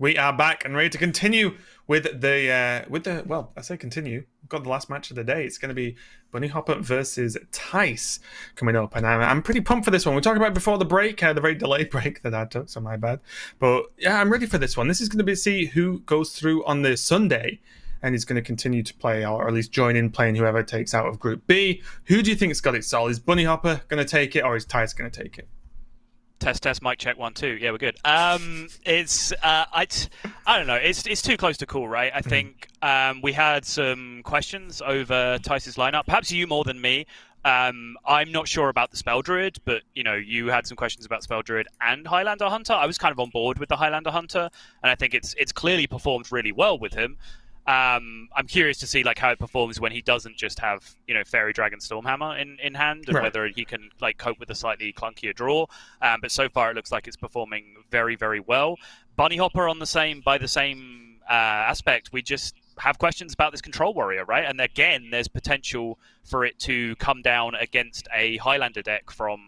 We are back and ready to continue with the well, I say continue. We've got the last match of the day. It's going to be Bunnyhoppor versus Thijs coming up, and I'm pretty pumped for this one. We talked about it before the break, the very delayed break that I took, so my bad. But yeah, I'm ready for this one. This is going to be see who goes through on the Sunday, and is going to continue to play, or at least join in playing whoever takes out of Group B. Who do you think's got it, Sol? Is Bunnyhoppor going to take it, or is Thijs going to take it? Test, mic check 1 2. Yeah, we're good. It's I don't know. It's too close to call, right? I think we had some questions over Thijs' lineup. Perhaps you more than me. I'm not sure about the Spell Druid, but you had some questions about Spell Druid and Highlander Hunter. I was kind of on board with the Highlander Hunter, and I think it's clearly performed really well with him. I'm curious to see how it performs when he doesn't just have Fairy Dragon Stormhammer in hand, and whether he can cope with a slightly clunkier draw. But so far it looks like it's performing very, very well. Bunnyhoppor by the same aspect. We just have questions about this Control Warrior, right? And again, there's potential for it to come down against a Highlander deck from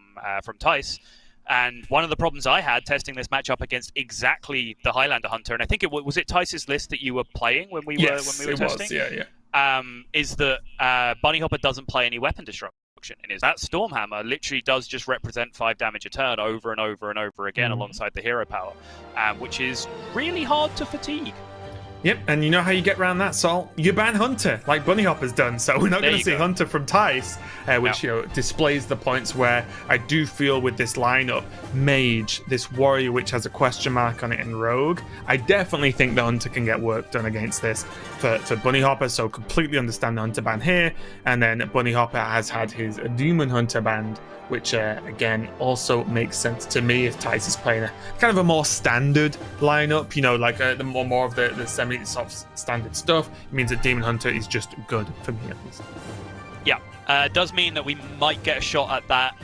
Thijs. And one of the problems I had testing this matchup against exactly the Highlander Hunter, and I think was it Thijs' list that you were playing when we were testing? Was, yeah. Is that Bunnyhoppor doesn't play any weapon destruction, and that Stormhammer literally does just represent 5 damage a turn over and over and over again alongside the hero power, which is really hard to fatigue. Yep, and you know how you get around that, Sol? You ban Hunter, like Bunnyhoppor's done. So we're not going to see Hunter from Thijs, which displays the points where I do feel with this lineup, Mage, this Warrior which has a question mark on it, and Rogue, I definitely think the Hunter can get work done against this for Bunnyhoppor, so completely understand the Hunter ban here. And then Bunnyhoppor has had his Demon Hunter banned, which again also makes sense to me if Thijs is playing a kind of a more standard lineup, the more of the semi-soft standard stuff. It means that Demon Hunter is just good for me at least. Yeah, it does mean that we might get a shot at that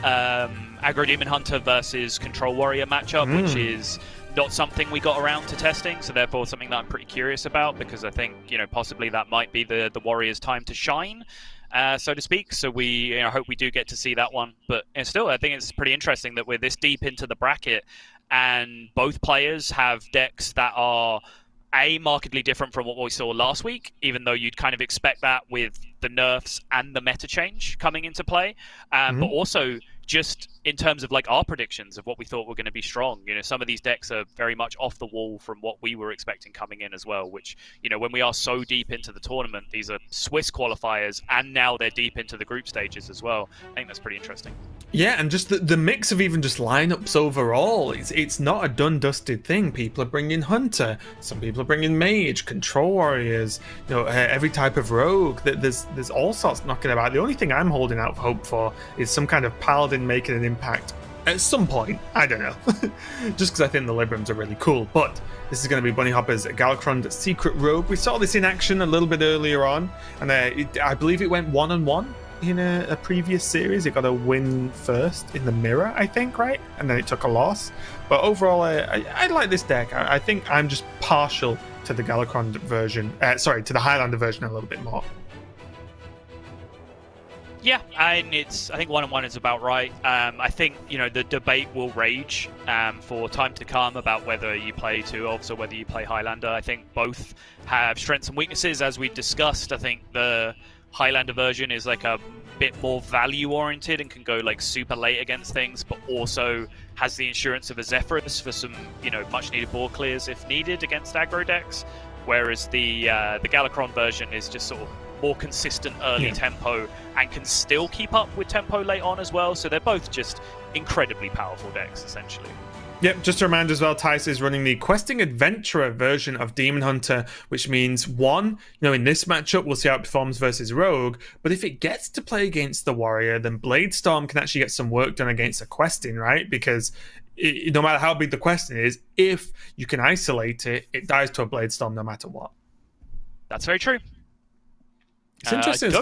Aggro Demon Hunter versus Control Warrior matchup, which is not something we got around to testing, so therefore something that I'm pretty curious about, because I think possibly that might be the Warrior's time to shine. So to speak, so we hope we do get to see that one. But still, I think it's pretty interesting that we're this deep into the bracket, and both players have decks that are markedly different from what we saw last week, even though you'd kind of expect that with the nerfs and the meta change coming into play. But also just in terms of our predictions of what we thought were going to be strong. Some of these decks are very much off the wall from what we were expecting coming in as well, which, when we are so deep into the tournament, these are Swiss qualifiers, and now they're deep into the group stages as well. I think that's pretty interesting. Yeah, and just the mix of even just lineups overall, it's not a done dusted thing. People are bringing Hunter, some people are bringing Mage, Control Warriors, every type of Rogue. There's all sorts knocking about. The only thing I'm holding out hope for is some kind of Paladin making an impact at some point. I don't know, just because I think the Librams are really cool. But this is going to be Bunnyhoppor's Galakron Secret Rogue. We saw this in action a little bit earlier on, and I believe it went 1-on-1 in a previous series. It got a win first in the mirror, I think, right? And then it took a loss. But overall, I like this deck. I think I'm just partial to the Galakron version. To the Highlander version a little bit more. Yeah, and I think 1-on-1 is about right. I think the debate will rage for time to come about whether you play 2-ofs or whether you play Highlander. I think both have strengths and weaknesses, as we discussed. I think the Highlander version is a bit more value oriented and can go super late against things, but also has the insurance of a Zephyrus for some much needed board clears if needed against aggro decks, whereas the Galakron version is just sort of more consistent early tempo and can still keep up with tempo late on as well. So they're both just incredibly powerful decks essentially. Yep, just a reminder as well, Thijs is running the Questing Adventurer version of Demon Hunter, which means in this matchup, we'll see how it performs versus Rogue, but if it gets to play against the Warrior, then Bladestorm can actually get some work done against the Questing, right? Because no matter how big the Questing is, if you can isolate it, it dies to a Bladestorm no matter what. That's very true. It's interesting.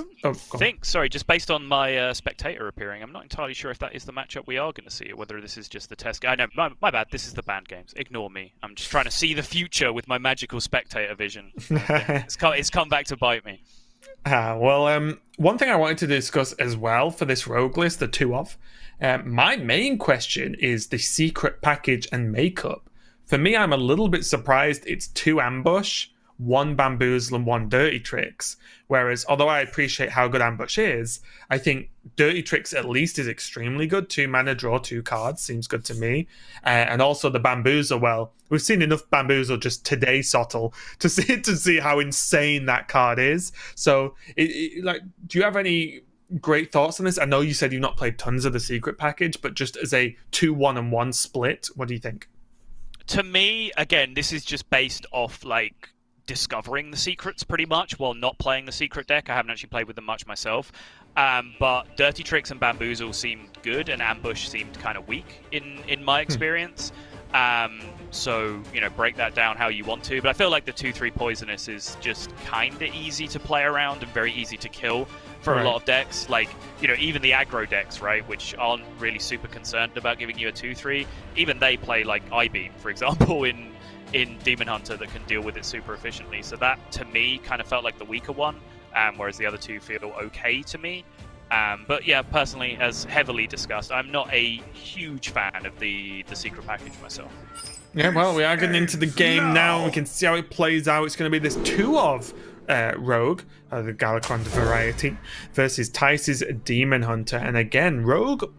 Sorry, just based on my spectator appearing, I'm not entirely sure if that is the matchup we are going to see, or whether this is just the test. No, my bad. This is the banned games. Ignore me. I'm just trying to see the future with my magical spectator vision. It's come back to bite me. One thing I wanted to discuss as well for this rogue list, the 2-of, my main question is the secret package and makeup For me, I'm a little bit surprised it's 2 ambush, 1 bamboozle, and 1 dirty tricks. Whereas, although I appreciate how good ambush is, I think dirty tricks at least is extremely good. 2 mana, draw 2 cards seems good to me. And also the bamboozle. Well, we've seen enough bamboozle just today, Sottle, to see how insane that card is. So, like, do you have any great thoughts on this? I know you said you've not played tons of the secret package, but just as a 2-1-1 split, what do you think? To me, again, this is just based off like discovering the secrets pretty much while not playing the secret deck. I haven't actually played with them much myself. But Dirty Tricks and Bamboozle seemed good, and Ambush seemed kind of weak in my experience. So, you know, break that down how you want to. But I feel like the 2-3 Poisonous is just kind of easy to play around and very easy to kill for a lot of decks. Like, you know, even the aggro decks, right, which aren't really super concerned about giving you a 2-3, even they play like I-Beam, for example, in Demon Hunter that can deal with it super efficiently. So that, to me, kind of felt like the weaker one, whereas the other two feel okay to me. But yeah, personally, as heavily discussed, I'm not a huge fan of the secret package myself. Yeah, well, we are getting into the game now. We can see how it plays out. It's going to be this 2 of Rogue, the Galakron variety, versus Thijs's Demon Hunter. And again, Rogue,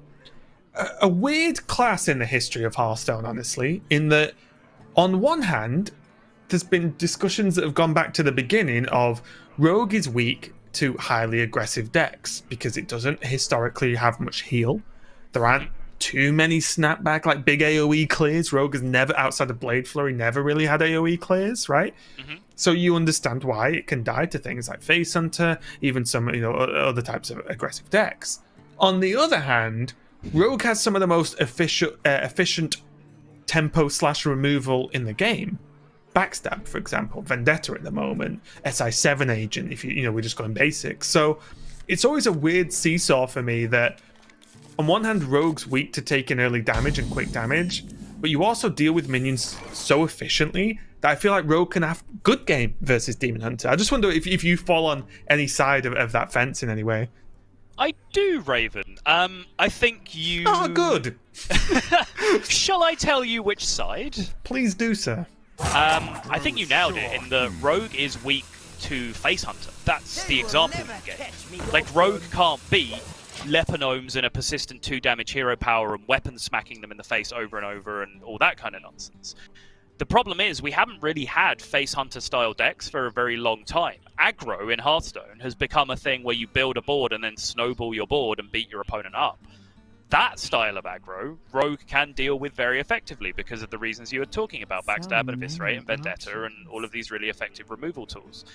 a weird class in the history of Hearthstone, honestly, in that on one hand, there's been discussions that have gone back to the beginning of Rogue is weak to highly aggressive decks because it doesn't historically have much heal. There aren't too many snapback, like big AoE clears. Rogue has never, outside of Blade Flurry, never really had AoE clears, right? So you understand why it can die to things like Face Hunter, even some, you know, other types of aggressive decks. On the other hand, Rogue has some of the most efficient tempo/removal in the game. Backstab, for example, Vendetta at the moment, SI7 Agent, if you know, we're just going basics. So it's always a weird seesaw for me that on one hand, Rogue's weak to taking early damage and quick damage, but you also deal with minions so efficiently that I feel like Rogue can have good game versus Demon Hunter. I just wonder if you fall on any side of that fence in any way. I do, Raven. I think you... Oh, good. Shall I tell you which side? Please do, sir. I think you nailed it in the Rogue is weak to Face Hunter. That's the example you get. Like, Rogue can't beat Lepinomes and a persistent 2 damage hero power and weapons smacking them in the face over and over and all that kind of nonsense. The problem is we haven't really had Face Hunter style decks for a very long time. Aggro in Hearthstone has become a thing where you build a board and then snowball your board and beat your opponent up. That style of aggro, Rogue can deal with very effectively because of the reasons you were talking about, Backstab and Eviscerate and Vendetta and all of these really effective removal tools.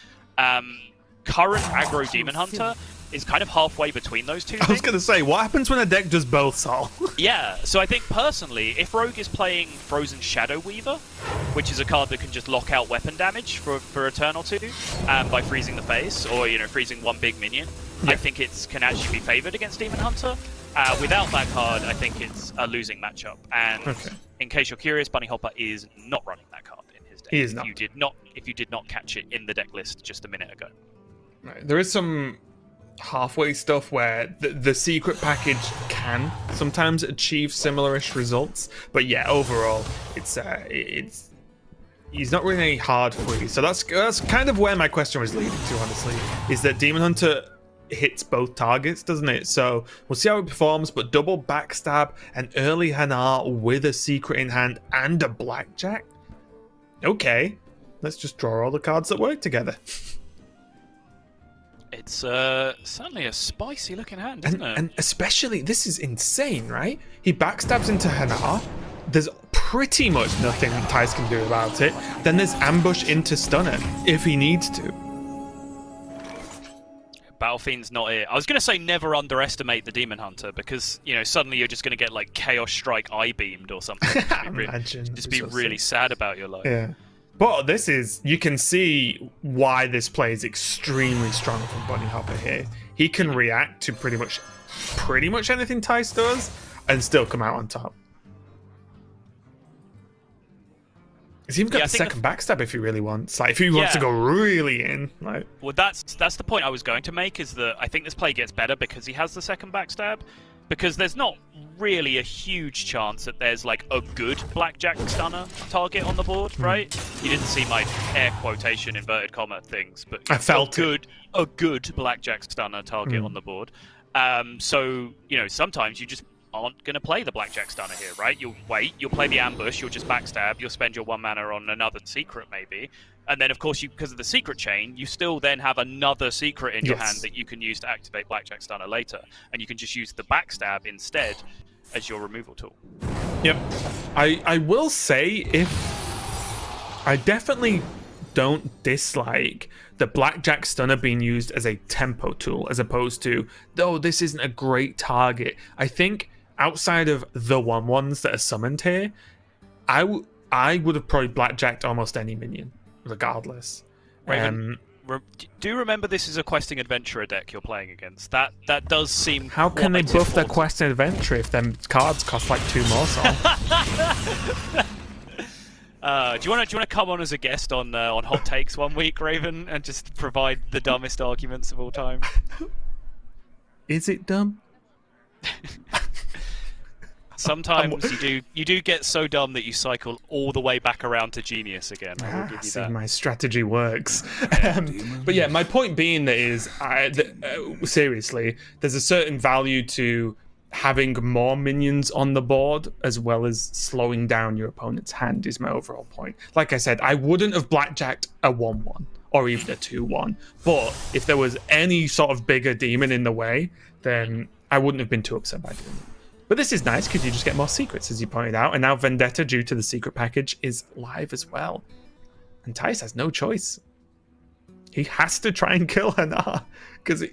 Current aggro Demon Hunter is kind of halfway between those two things. I was going to say, what happens when a deck does both, Sol? Yeah, so I think personally, if Rogue is playing Frozen Shadow Weaver, which is a card that can just lock out weapon damage for a turn or two by freezing the face, or, you know, freezing one big minion, I think it can actually be favoured against Demon Hunter. Without that card, I think it's a losing matchup. And in case you're curious, Bunnyhoppor is not running that card in his deck. He is not. If you did not catch it in the deck list just a minute ago. Right. There is some halfway stuff where the secret package can sometimes achieve similar-ish results, but yeah, overall, it's he's not really any hard free. So that's kind of where my question was leading to, honestly, is that Demon Hunter hits both targets, doesn't it? So we'll see how it performs, but double backstab, an early Hanar with a secret in hand and a blackjack. Okay, let's just draw all the cards that work together. It's certainly a spicy looking hand, isn't it? And especially, this is insane, right? He backstabs into Hanar. There's pretty much nothing Thijs can do about it. Then there's ambush into Stunner if he needs to. Battlefiend's not it. I was going to say never underestimate the Demon Hunter because, you know, suddenly you're just going to get like Chaos Strike I-beamed or something. Just be really sad about your life. Yeah. But this is, you can see why this play is extremely strong from Bunnyhoppor here. He can react to pretty much anything Thijs does and still come out on top. He's even got the second backstab if he really wants. Like, if he wants to go really in. Like, well, that's the point I was going to make, is that I think this play gets better because he has the second backstab. because there's not really a huge chance that there's like a good blackjack stunner target on the board, right? You didn't see my air quotation inverted comma things, but I felt a good blackjack stunner target on the board. So sometimes you just aren't going to play the blackjack stunner here, right? You'll wait, you'll play the ambush, you'll just backstab, you'll spend your 1 mana on another secret maybe, and then of course because of the secret chain, you still then have another secret in your hand that you can use to activate blackjack stunner later, and you can just use the backstab instead as your removal tool. Yep. I will say, I definitely don't dislike the blackjack stunner being used as a tempo tool as opposed to, this isn't a great target. I think outside of the 1/1s that are summoned here, I would have probably blackjacked almost any minion, regardless. Raven, do remember this is a questing adventurer deck you're playing against. That does seem. How can they buff their questing adventurer if them cards cost like 2 more? Do you want to come on as a guest on Hot Takes one week, Raven, and just provide the dumbest arguments of all time? Is it dumb? Sometimes you do get so dumb that you cycle all the way back around to genius again. I will give you that. My strategy works. But yeah, my point being that is, seriously, there's a certain value to having more minions on the board as well as slowing down your opponent's hand is my overall point. Like I said, I wouldn't have blackjacked a 1/1 or even a 2/1, but if there was any sort of bigger demon in the way, then I wouldn't have been too upset by doing it. But this is nice because you just get more secrets, as you pointed out, and now Vendetta, due to the secret package, is live as well. And Thijs has no choice. He has to try and kill Hanar, because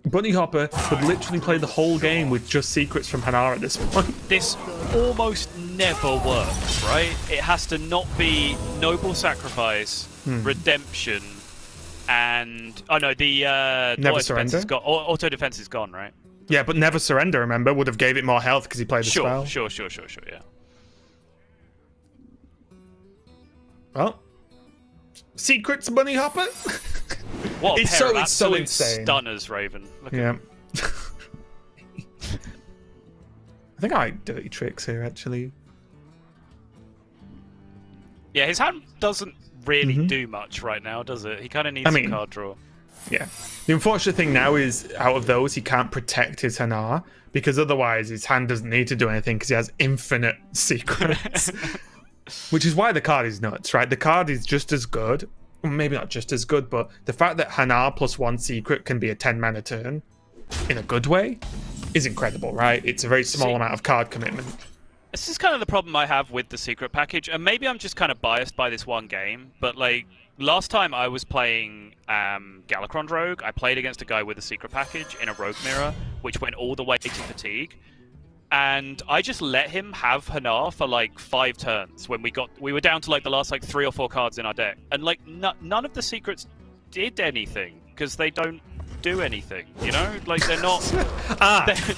Bunnyhoppor would literally play the whole game with just secrets from Hanar at this point. This almost never works, right? It has to not be Noble Sacrifice, Redemption, and... Oh no, the Never Surrender? Auto defense is gone, right? Yeah, but Never Surrender, remember, would have gave it more health because he played the spell. Sure, yeah. Well, secrets, Bunnyhoppor? What a pair of absolute insane. Stunners, Raven. Look at I think I like dirty tricks here, actually. Yeah, his hand doesn't really do much right now, does it? He kind of needs some card draw. Yeah. The unfortunate thing now is, out of those, he can't protect his Hanar, because otherwise his hand doesn't need to do anything because he has infinite secrets. Which is why the card is nuts, right? The card is just as good, maybe not just as good, but the fact that Hanar plus 1 secret can be a 10 mana turn in a good way is incredible, right? It's a very small amount of card commitment. This is kind of the problem I have with the secret package, and maybe I'm just kind of biased by this one game, but like last time I was playing Galakron Rogue, I played against a guy with a secret package in a Rogue Mirror, which went all the way to Fatigue. And I just let him have Hanar for like 5 turns when we were down to like the last like 3 or 4 cards in our deck, and like none of the secrets did anything because they don't do anything, like they're not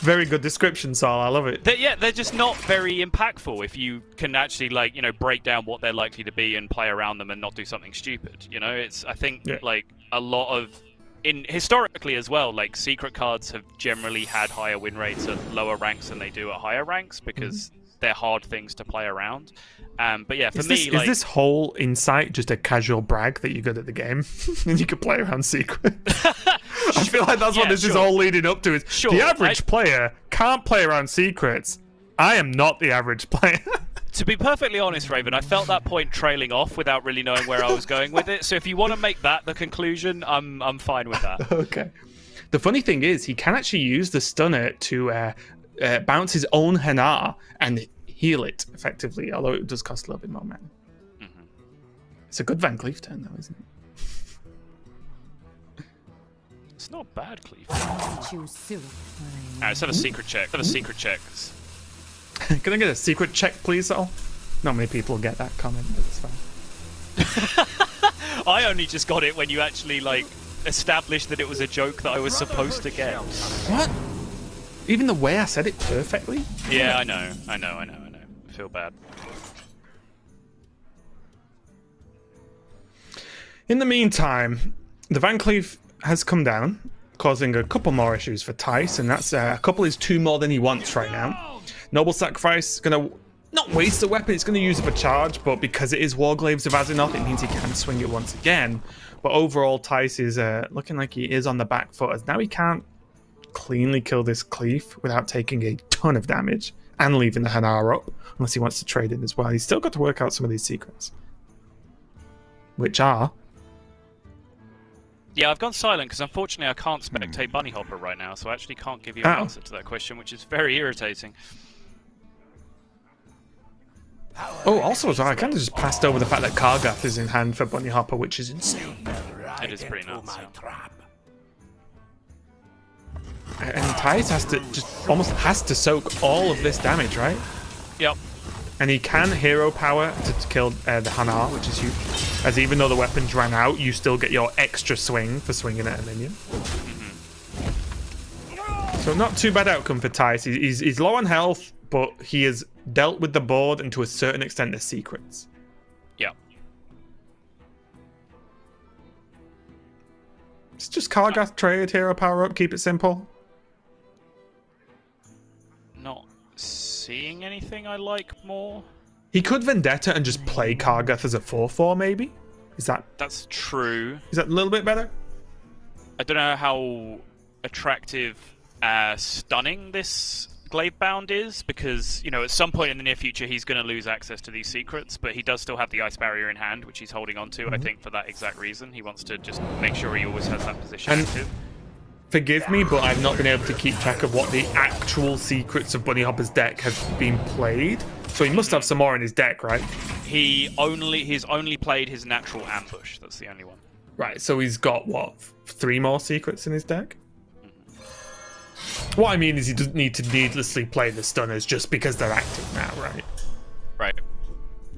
very good description, Saul. I love it. They're just not very impactful if you can actually like break down what they're likely to be and play around them and not do something stupid. I think like a lot of historically as well, like secret cards have generally had higher win rates at lower ranks than they do at higher ranks because they're hard things to play around. But yeah, is this whole insight just a casual brag that you're good at the game and you can play around secret? I feel like that's what this is all leading up to. Is the average player can't play around secrets. I am not the average player. To be perfectly honest, Raven, I felt that point trailing off without really knowing where I was going with it. So if you want to make that the conclusion, I'm fine with that. Okay. The funny thing is, he can actually use the stunner to bounce his own Hanar and heal it effectively, although it does cost a little bit more mana. It's a good Van Cleef turn, though, isn't it? It's not bad, Cleef. Alright, let's have a secret check. Let's have a secret check. Can I get a secret check, please, Al? Not many people get that comment, but it's fine. I only just got it when you actually, like, established that it was a joke that I was supposed to get. What? Even the way I said it perfectly? Yeah, I know. I feel bad. In the meantime, the Van Cleef has come down. causing a couple more issues for Thijs, and that's a couple is 2 more than he wants right now. Noble Sacrifice gonna not waste the weapon, it's gonna use it for charge, but because it is Warglaves of Azzinoth, it means he can swing it once again. But overall, Thijs is looking like he is on the back foot, as now he can't cleanly kill this Cleef without taking a ton of damage and leaving the Hanar up, unless he wants to trade in as well. He's still got to work out some of these secrets, which are... Yeah, I've gone silent because unfortunately I can't spectate Bunnyhoppor right now, so I actually can't give you an answer to that question, which is very irritating. Oh, also as well, I kind of just passed over the fact that Kargath is in hand for Bunnyhoppor, which is insane. It is pretty nuts. And Thijs has to just almost has to soak all of this damage, right? Yep. And he can hero power to kill the Hanar, which is huge. As even though the weapons ran out, you still get your extra swing for swinging at a minion. So not too bad outcome for Thijs. He's low on health, but he has dealt with the board and to a certain extent the secrets. Yep. It's just Kargath trade, hero power up, keep it simple. Not seeing anything I like more. He could Vendetta and just play Kargath as a 4/4 maybe? That's true. Is that a little bit better? I don't know how attractive stunning this Glavebound is, because, you know, at some point in the near future he's going to lose access to these secrets, but he does still have the Ice Barrier in hand, which he's holding on to, I think, for that exact reason. He wants to just make sure he always has that position active. Forgive me, but I've not been able to keep track of what the actual secrets of Bunnyhoppor's deck have been played. So he must have some more in his deck, right? He's only played his natural ambush. That's the only one. Right, so he's got, what, 3 more secrets in his deck? What I mean is he doesn't need to needlessly play the stunners just because they're active now, right? Right.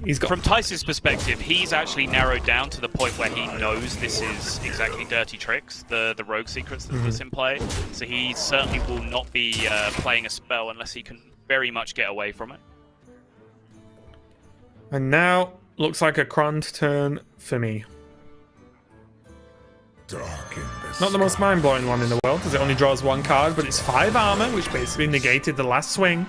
He's got... From Thijs' perspective, he's actually narrowed down to the point where he knows this is exactly Dirty Tricks, the rogue secrets that's in play. So he certainly will not be playing a spell unless he can very much get away from it. And now, looks like a Krond turn for me. Not the most mind-blowing one in the world, because it only draws 1 card, but it's 5 armor, which basically negated the last swing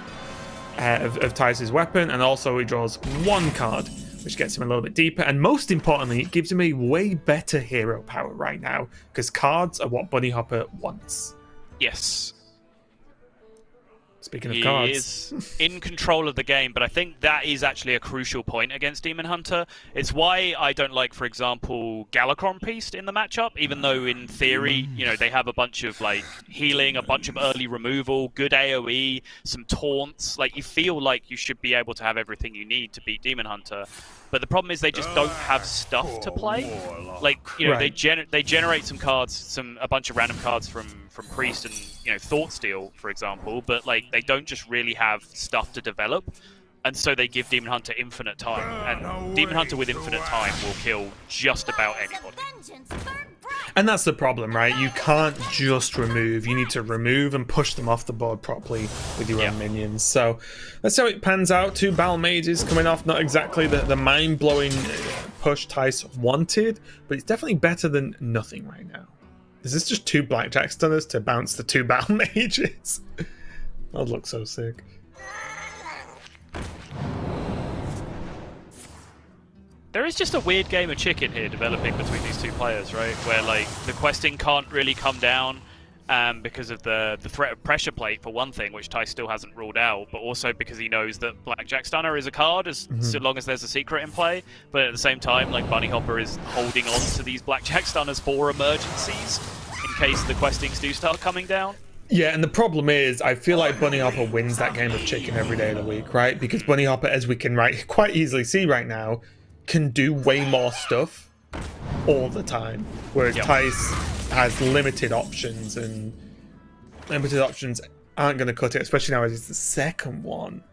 of Thijs' weapon, and also he draws 1 card, which gets him a little bit deeper, and most importantly, it gives him a way better hero power right now, because cards are what Bunnyhoppor wants. Yes. Speaking of cards. He is in control of the game, but I think that is actually a crucial point against Demon Hunter. It's why I don't like, for example, Galakron Priest in the matchup, even though in theory, you know, they have a bunch of like healing, a bunch of early removal, good AoE, some taunts. Like, you feel like you should be able to have everything you need to beat Demon Hunter. But the problem is they just don't have stuff to play. Like, you know, right. they generate some cards, a bunch of random cards from Priest and, you know, Thoughtsteel, for example, but like they don't just really have stuff to develop, and so they give Demon Hunter infinite time, and Demon Hunter with infinite time will kill just about anybody. And that's the problem, right? You can't just remove. You need to remove and push them off the board properly with your own minions. So that's how it pans out. 2 Battle Mages coming off. Not exactly the mind-blowing push Thijs wanted, but it's definitely better than nothing right now. Is this just 2 Blackjack Stunners to bounce the 2 Battle Mages? That would look so sick. There is just a weird game of chicken here developing between these 2 players, right? Where like the questing can't really come down because of the threat of Pressure Plate, for one thing, which Thijs still hasn't ruled out, but also because he knows that Blackjack Stunner is a card so long as there's a secret in play. But at the same time, like, Bunnyhoppor is holding on to these Blackjack Stunners for emergencies in case the questings do start coming down. Yeah, and the problem is, I feel like Bunnyhoppor wins that game of chicken every day of the week, right? Because Bunnyhoppor, as we can quite easily see right now, can do way more stuff all the time, whereas Thijs has limited options, and limited options aren't going to cut it, especially now as it's the second one.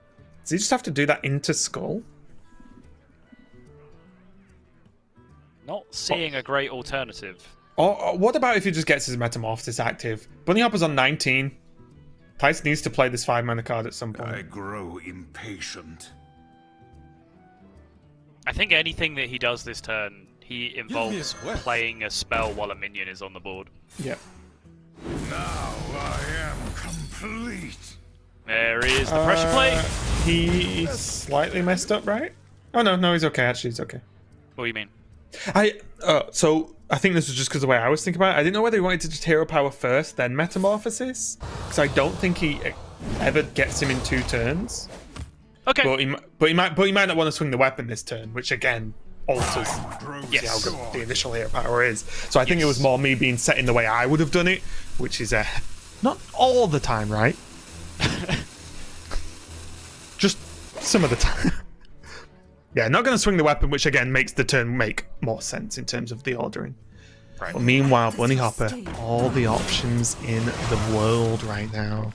Does he just have to do that into Skull? Not seeing a great alternative. Or what about if he just gets his Metamorphosis active? Bunnyhopper's on 19. Thijs needs to play this 5-mana card at some point. I grow impatient. I think anything that he does this turn, he involves playing a spell while a minion is on the board. Yeah. Now I am complete. There is the pressure plate. He's slightly messed up, right? Oh no, he's okay. Actually, he's okay. What do you mean? So I think this was just because the way I was thinking about it. I didn't know whether he wanted to just hero power first, then metamorphosis, because I don't think he ever gets him in 2 turns. Okay. But he might not want to swing the weapon this turn, which again alters how Yes. good the initial hero power is. So I think it was more me being set in the way I would have done it, which is not all the time, right? Just some of the time. Yeah, not going to swing the weapon, which again makes the turn make more sense in terms of the ordering. Right. But meanwhile, Bunnyhoppor, all the options in the world right now.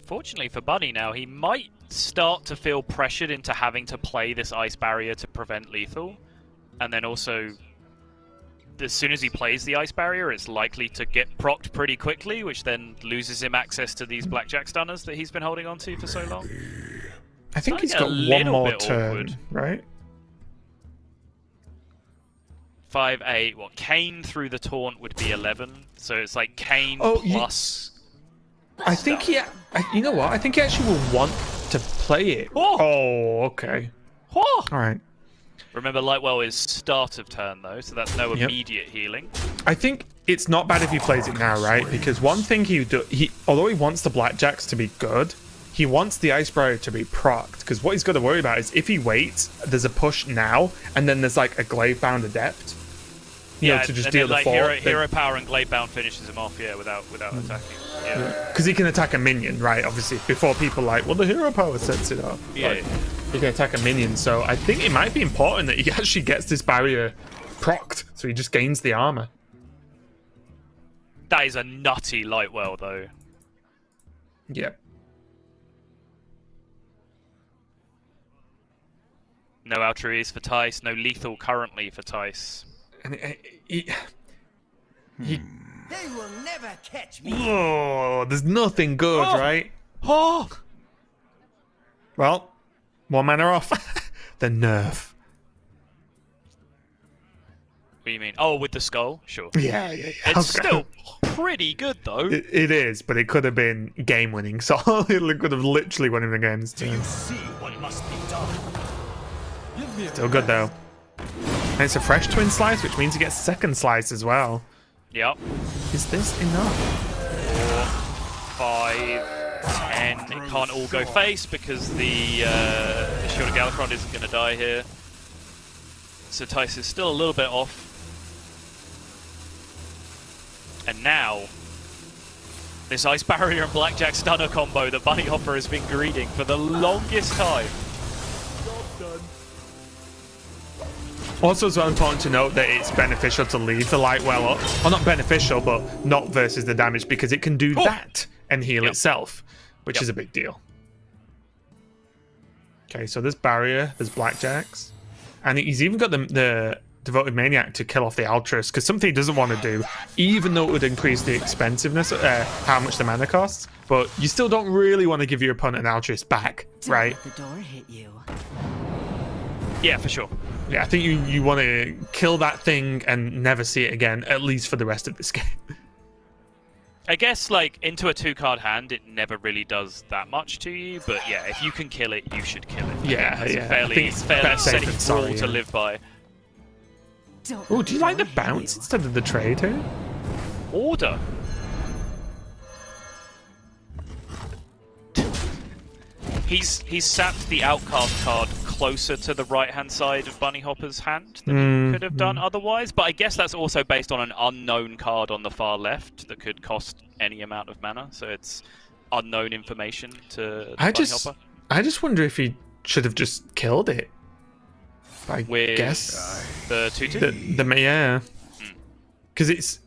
Fortunately for Bunny now, he might start to feel pressured into having to play this ice barrier to prevent lethal. And then also, as soon as he plays the ice barrier, it's likely to get procced pretty quickly, which then loses him access to these blackjack stunners that he's been holding on to for so long. I think he's Starting got a one little more bit turn, awkward. right? 5-8. Well, Kane through the taunt would be 11. So it's like Kane plus... I think you know what? I think he actually will want to play it. Oh, okay. Oh! All right. Remember, Lightwell is start of turn, though, so that's no immediate healing. I think it's not bad if he plays it now, right? Because one thing although he wants the blackjacks to be good, he wants the ice barrier to be procced. Because what he's got to worry about is if he waits, there's a push now, and then there's like a glaive-bound adept. You know, to just and deal then, the like, fort. hero power and Glaive-bound finishes him off, without attacking. Yeah. Because he can attack a minion, right? Obviously, before people are like, well, the hero power sets it up. Yeah. Like, he can attack a minion, so I think it might be important that he actually gets this barrier procced, so he just gains the armor. That is a nutty Lightwell, though. Yep. No altruis for Thijs, no lethal currently for Thijs. And They will never catch me. oh, there's nothing good, right? Oh! Well, 1 mana off. The nerf. What do you mean? Oh, with the skull? Sure. Yeah. It's still pretty good, though. It is, but it could have been game winning. So it could have literally won him the game. Do you see what must be done? Still good though. And it's a fresh twin slice, which means he gets second slice as well. Yep. Is this enough? 4, 5, 10. It can't all go face because the Shield of Galakron isn't going to die here. So Thijs is still a little bit off. And now, this Ice Barrier and Blackjack Stunner combo that Bunnyhoppor has been greeting for the longest time. Also, it's well important to note that it's beneficial to leave the light well up. Well, not beneficial, but not versus the damage, because it can do that and heal itself, which is a big deal. Okay, so there's Barrier, there's Blackjacks. And he's even got the Devoted Maniac to kill off the Altruist, because something he doesn't want to do, even though it would increase the expensiveness, how much the mana costs, but you still don't really want to give your opponent an Altruist back, right? The door hit you. Yeah, for sure. Yeah, I think you want to kill that thing and never see it again, at least for the rest of this game. I guess, like, into a 2-card hand, it never really does that much to you, but yeah, if you can kill it, you should kill it. Yeah, It's yeah. a I think it's fairly better safe safe than sorry, rule to yeah. live by. Oh, do you like the bounce instead of the trade here? Order. He's sapped the outcast card closer to the right-hand side of Bunnyhoppor's hand than he could have done otherwise, but I guess that's also based on an unknown card on the far left that could cost any amount of mana, so it's unknown information to Bunnyhoppor. I just wonder if he should have just killed it. I With guess the 2/2? yeah, because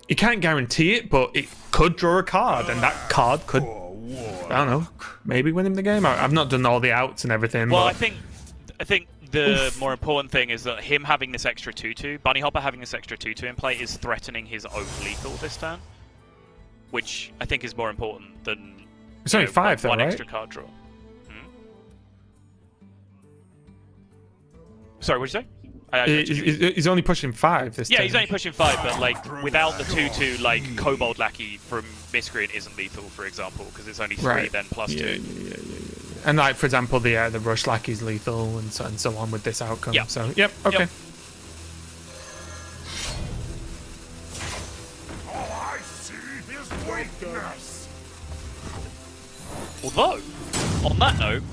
you can't guarantee it, but it could draw a card, and that card could, I don't know, maybe win him the game. I've not done all the outs and everything. Well, but... I think the more important thing is that him having this extra 2/2, Bunnyhoppor having this extra 2/2 in play is threatening his own lethal this turn, which I think is more important than It's only 5 though, one right? extra card draw. Sorry, what did you say? He's only pushing 5 this Yeah, turn. he's only pushing 5, but like without the 2/2, like Kobold Lackey from Miscreant isn't lethal, for example, because it's only 3 then plus 2. Yeah. And like for example, the Rush Lackey's lethal and so on with this outcome. Yeah. So yep, okay. Yep. All I see is weakness. Although, on that note,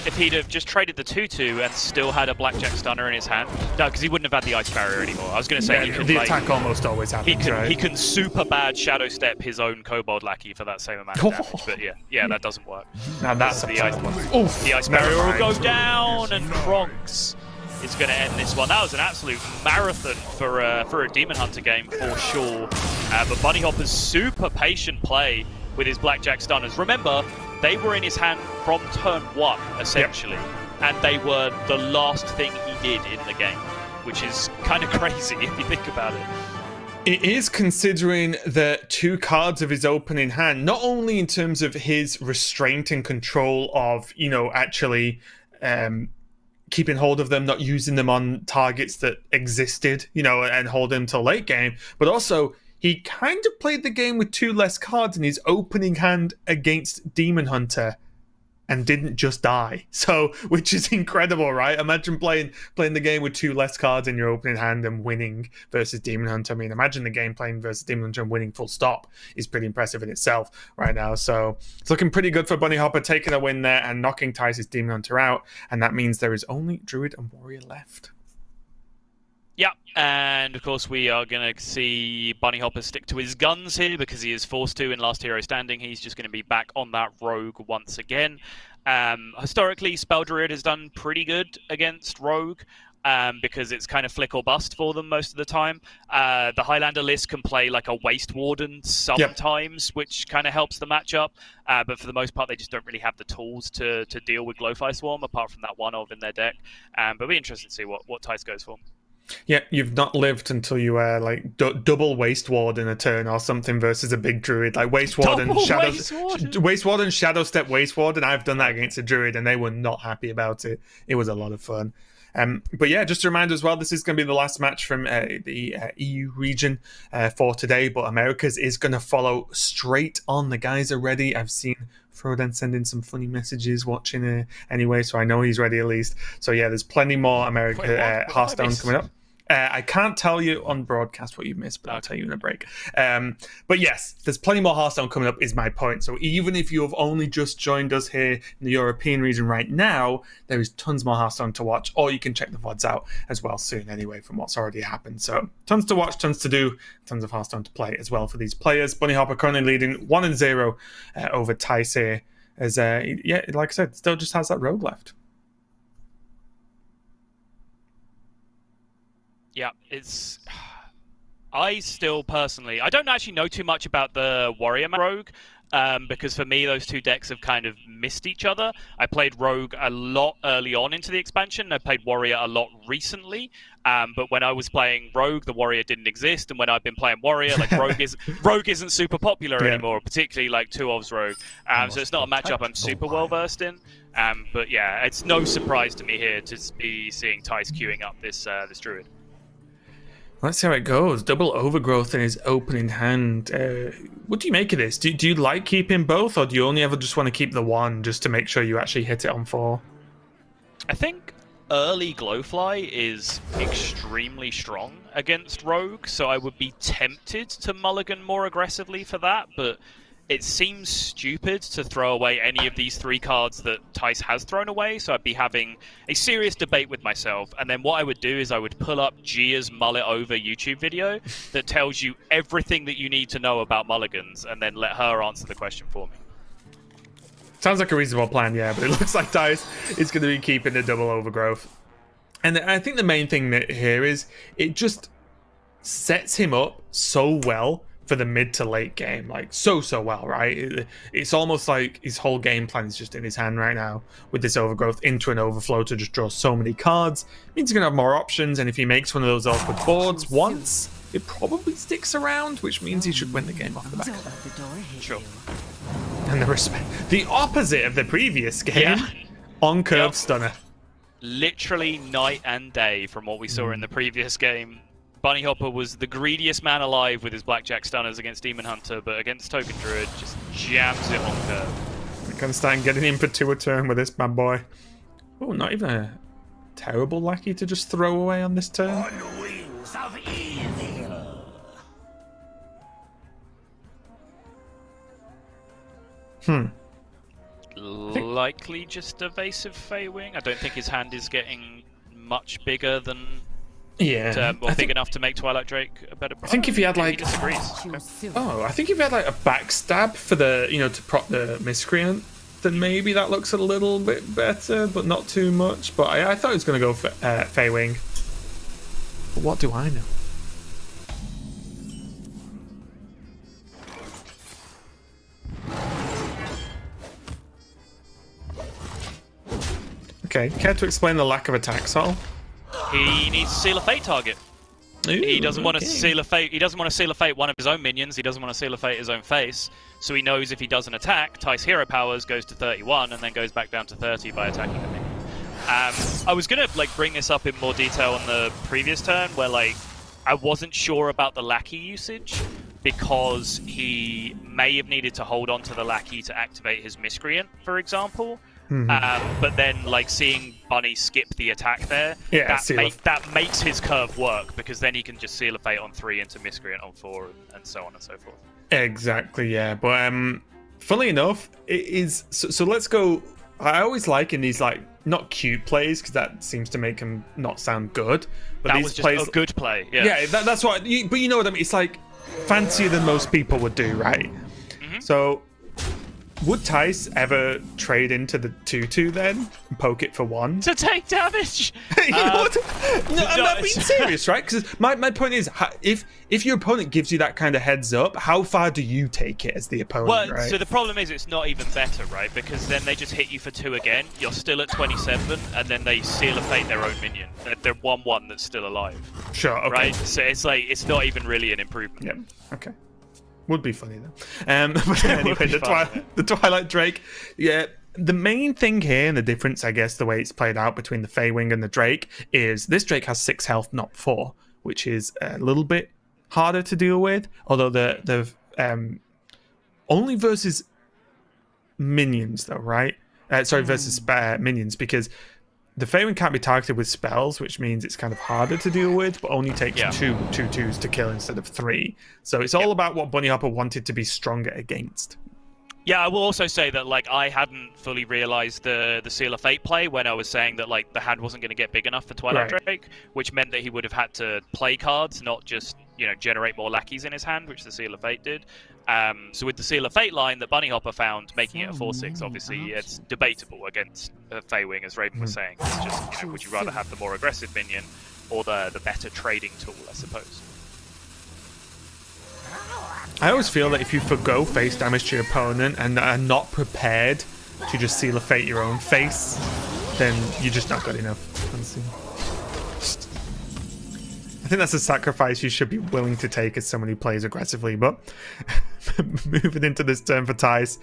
if he'd have just traded the 2/2 and still had a Blackjack Stunner in his hand, no, because he wouldn't have had the Ice Barrier anymore. I was going to say The attack almost always happens, right? he can super bad Shadow Step his own Kobold Lackey for that same amount of damage, but yeah, that doesn't work. Now that's the ice, Oof, the Ice Barrier will go down, and Kronks is going to end this one. That was an absolute marathon for a Demon Hunter game for sure. But Bunnyhoppor's super patient play with his Blackjack Stunners. Remember, they were in his hand from turn 1, essentially, and they were the last thing he did in the game, which is kind of crazy if you think about it. It is, considering the 2 cards of his opening hand, not only in terms of his restraint and control of, actually keeping hold of them, not using them on targets that existed, and hold them till late game, but also he kind of played the game with 2 less cards in his opening hand against Demon Hunter and didn't just die. So, which is incredible, right? Imagine playing the game with 2 less cards in your opening hand and winning versus Demon Hunter. I mean, imagine the game playing versus Demon Hunter and winning full stop is pretty impressive in itself right now. So it's looking pretty good for Bunnyhoppor, taking a win there and knocking Thijs' Demon Hunter out. And that means there is only Druid and Warrior left. Yeah, and of course we are going to see Bunnyhoppor stick to his guns here because he is forced to in Last Hero Standing. He's just going to be back on that Rogue once again. Historically, Spell Druid has done pretty good against Rogue because it's kind of flick or bust for them most of the time. The Highlander list can play like a Waste Warden sometimes, which kind of helps the matchup. But for the most part, they just don't really have the tools to deal with Glowfire Swarm, apart from that one of in their deck. But it'll be interesting to see what Thijs goes for. Yeah, you've not lived until you double Waste Ward in a turn or something versus a big Druid. Like Waste Warden, Waste Warden, Shadow Step, Waste Warden. I've done that against a Druid and they were not happy about it. It was a lot of fun. But yeah, just a reminder as well, this is going to be the last match from the EU region for today, but Americas is going to follow straight on. The guys are ready. I've seen Froden sending some funny messages watching anyway, so I know he's ready at least. So yeah, there's plenty more Hearthstone coming up. I can't tell you on broadcast what you've missed, but I'll tell you in a break. But yes, there's plenty more Hearthstone coming up is my point. So even if you have only just joined us here in the European region right now, there is tons more Hearthstone to watch, or you can check the VODs out as well soon anyway from what's already happened. So tons to watch, tons to do, tons of Hearthstone to play as well for these players. Bunnyhoppor currently leading 1-0 over Thijs here, as like I said, still just has that rogue left. Yeah, it's... I still personally... I don't actually know too much about the Warrior Rogue, because for me, those 2 decks have kind of missed each other. I played Rogue a lot early on into the expansion. I played Warrior a lot recently. But when I was playing Rogue, the Warrior didn't exist. And when I've been playing Warrior, like Rogue isn't super popular anymore, particularly like 2-of's Rogue. So it's not a matchup I'm super well versed in. But yeah, it's no surprise to me here to be seeing Thijs queuing up this Druid. Let's see how it goes. Double Overgrowth in his opening hand. What do you make of this? Do you like keeping both, or do you only ever just want to keep the one just to make sure you actually hit it on 4? I think early Glowfly is extremely strong against Rogue, so I would be tempted to mulligan more aggressively for that, but it seems stupid to throw away any of these 3 cards that Thijs has thrown away, so I'd be having a serious debate with myself. And then what I would do is I would pull up Gia's Mullet Over YouTube video that tells you everything that you need to know about mulligans, and then let her answer the question for me. Sounds like a reasonable plan, yeah, but it looks like Thijs is going to be keeping the Double Overgrowth. And I think the main thing here is it just sets him up so well for the mid to late game, like so well, right? It's almost like his whole game plan is just in his hand right now with this Overgrowth into an Overflow to just draw so many cards. It means he's gonna have more options, and if he makes one of those awkward boards once, it probably sticks around, which means he should win the game off the back. Sure. And the opposite of the previous game, on curve stunner. literally night and day from what we saw in the previous game. Bunnyhoppor was the greediest man alive with his blackjack stunners against Demon Hunter, but against Token Druid just jams it on curve. We're gonna start getting in for 2 a turn with this bad boy. Oh, not even a terrible lackey to just throw away on this turn. On wings of evil. Likely just evasive Feywing. I don't think his hand is getting much bigger than Yeah. or big enough to make Twilight Drake a better. I think if he had He like, disagrees. oh, I think if he had like a backstab for the, to prop the miscreant, then maybe that looks a little bit better, but not too much. But I thought he was gonna go for Feywing. But what do I know? Okay, care to explain the lack of attack, Sol? He needs to seal a fate target. He doesn't want to seal a fate. He doesn't want to seal a fate one of his own minions. He doesn't want to seal a fate his own face. So he knows if he doesn't attack, Thijs hero powers goes to 31 and then goes back down to 30 by attacking the minion. I was gonna bring this up in more detail on the previous turn, where I wasn't sure about the lackey usage because he may have needed to hold on to the lackey to activate his miscreant, for example. But then, seeing Bunny skip the attack there, that makes his curve work, because then he can just seal a fate on 3 into miscreant on 4, and so on and so forth. Exactly, yeah. But funnily enough, it is. So let's go. I always like in these not cute plays, because that seems to make them not sound good. But that these was just plays, a good play. Yeah, yeah. That's what. But you know what I mean. It's fancier than most people would do, right? So. Would Thijs ever trade into the 2/2 then and poke it for 1? To take damage. You know what? No, I'm not being serious, right? Because my point is, if your opponent gives you that kind of heads up, how far do you take it as the opponent? Well, right? so the problem is it's not even better, right? Because then they just hit you for 2 again. You're still at 27, and then they seal a fate their own minion. They're 1/1 that's still alive. Sure. Okay. Right. So it's not even really an improvement. Yeah. Okay. Would be funny though. But anyway, the Twilight Drake. Yeah, the main thing here, and the difference, I guess, the way it's played out between the Feywing and the Drake, is this Drake has 6 health, not 4, which is a little bit harder to deal with. Although the only versus minions though, right? Versus minions, because the Feywing can't be targeted with spells, which means it's kind of harder to deal with, but only takes 2 2/2s to kill instead of 3. So it's all about what Bunnyhoppor wanted to be stronger against. Yeah, I will also say that I hadn't fully realized the Seal of Fate play when I was saying that the hand wasn't going to get big enough for Twilight Drake, which meant that he would have had to play cards, not just generate more lackeys in his hand, which the Seal of Fate did. So with the Seal of Fate line that Bunnyhoppor found, making it a 4/6, obviously it's debatable against Feywing, as Raven was saying. It's just, would you rather have the more aggressive minion or the better trading tool, I suppose? I always feel that if you forgo face damage to your opponent and are not prepared to just Seal of Fate your own face, then you're just not good enough. I think that's a sacrifice you should be willing to take as someone who plays aggressively. But moving into this turn for Thijs,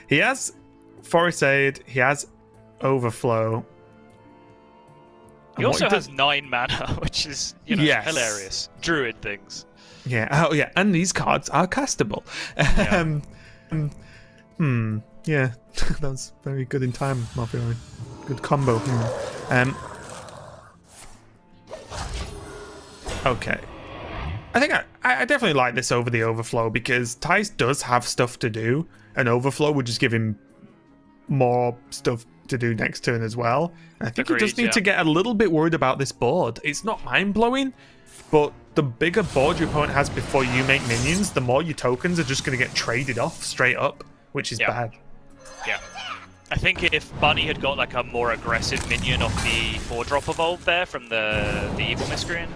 he has Forest Aid, he has Overflow. He also has 9 mana, which is hilarious. Druid things. Yeah. Oh, yeah. And these cards are castable. Yeah. That was very good in time, Mafia. Good combo. Okay. I think I definitely like this over the Overflow, because Thijs does have stuff to do, and Overflow would just give him more stuff to do next turn as well. I think you just need to get a little bit worried about this board. It's not mind-blowing, but the bigger board your opponent has before you make minions, the more your tokens are just going to get traded off straight up, which is bad. Yeah. I think if Bunny had got a more aggressive minion off the 4-drop evolve there from the Evil Miscreant,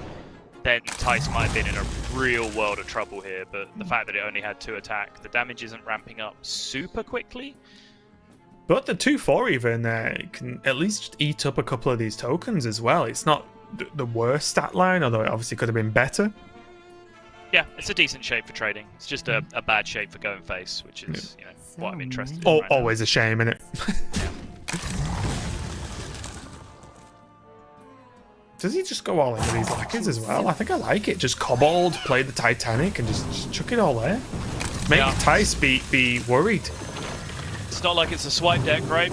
then Thijs might have been in a real world of trouble here. But the fact that it only had 2 attack, the damage isn't ramping up super quickly. But the 2/4 even can at least eat up a couple of these tokens as well. It's not the worst stat line, although it obviously could have been better. Yeah, it's a decent shape for trading. It's just a bad shape for going face, which is what I'm interested in. Always a shame, isn't it? Does he just go all into these lackeys as well? I think I like it. Just Kobold, play the Titanic, and just chuck it all there. Make Thijs be worried. It's not like it's a swipe deck, right?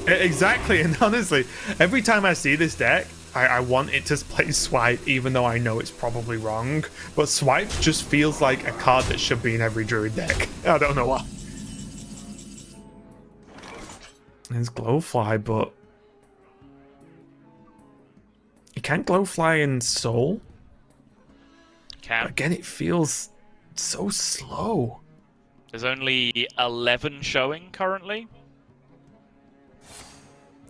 Exactly, and honestly, every time I see this deck, I want it to play Swipe, even though I know it's probably wrong. But Swipe just feels like a card that should be in every Druid deck. I don't know why. There's Glowfly, but you can't Glowfly in Soul. Can. Again, it feels so slow. There's only 11 showing currently.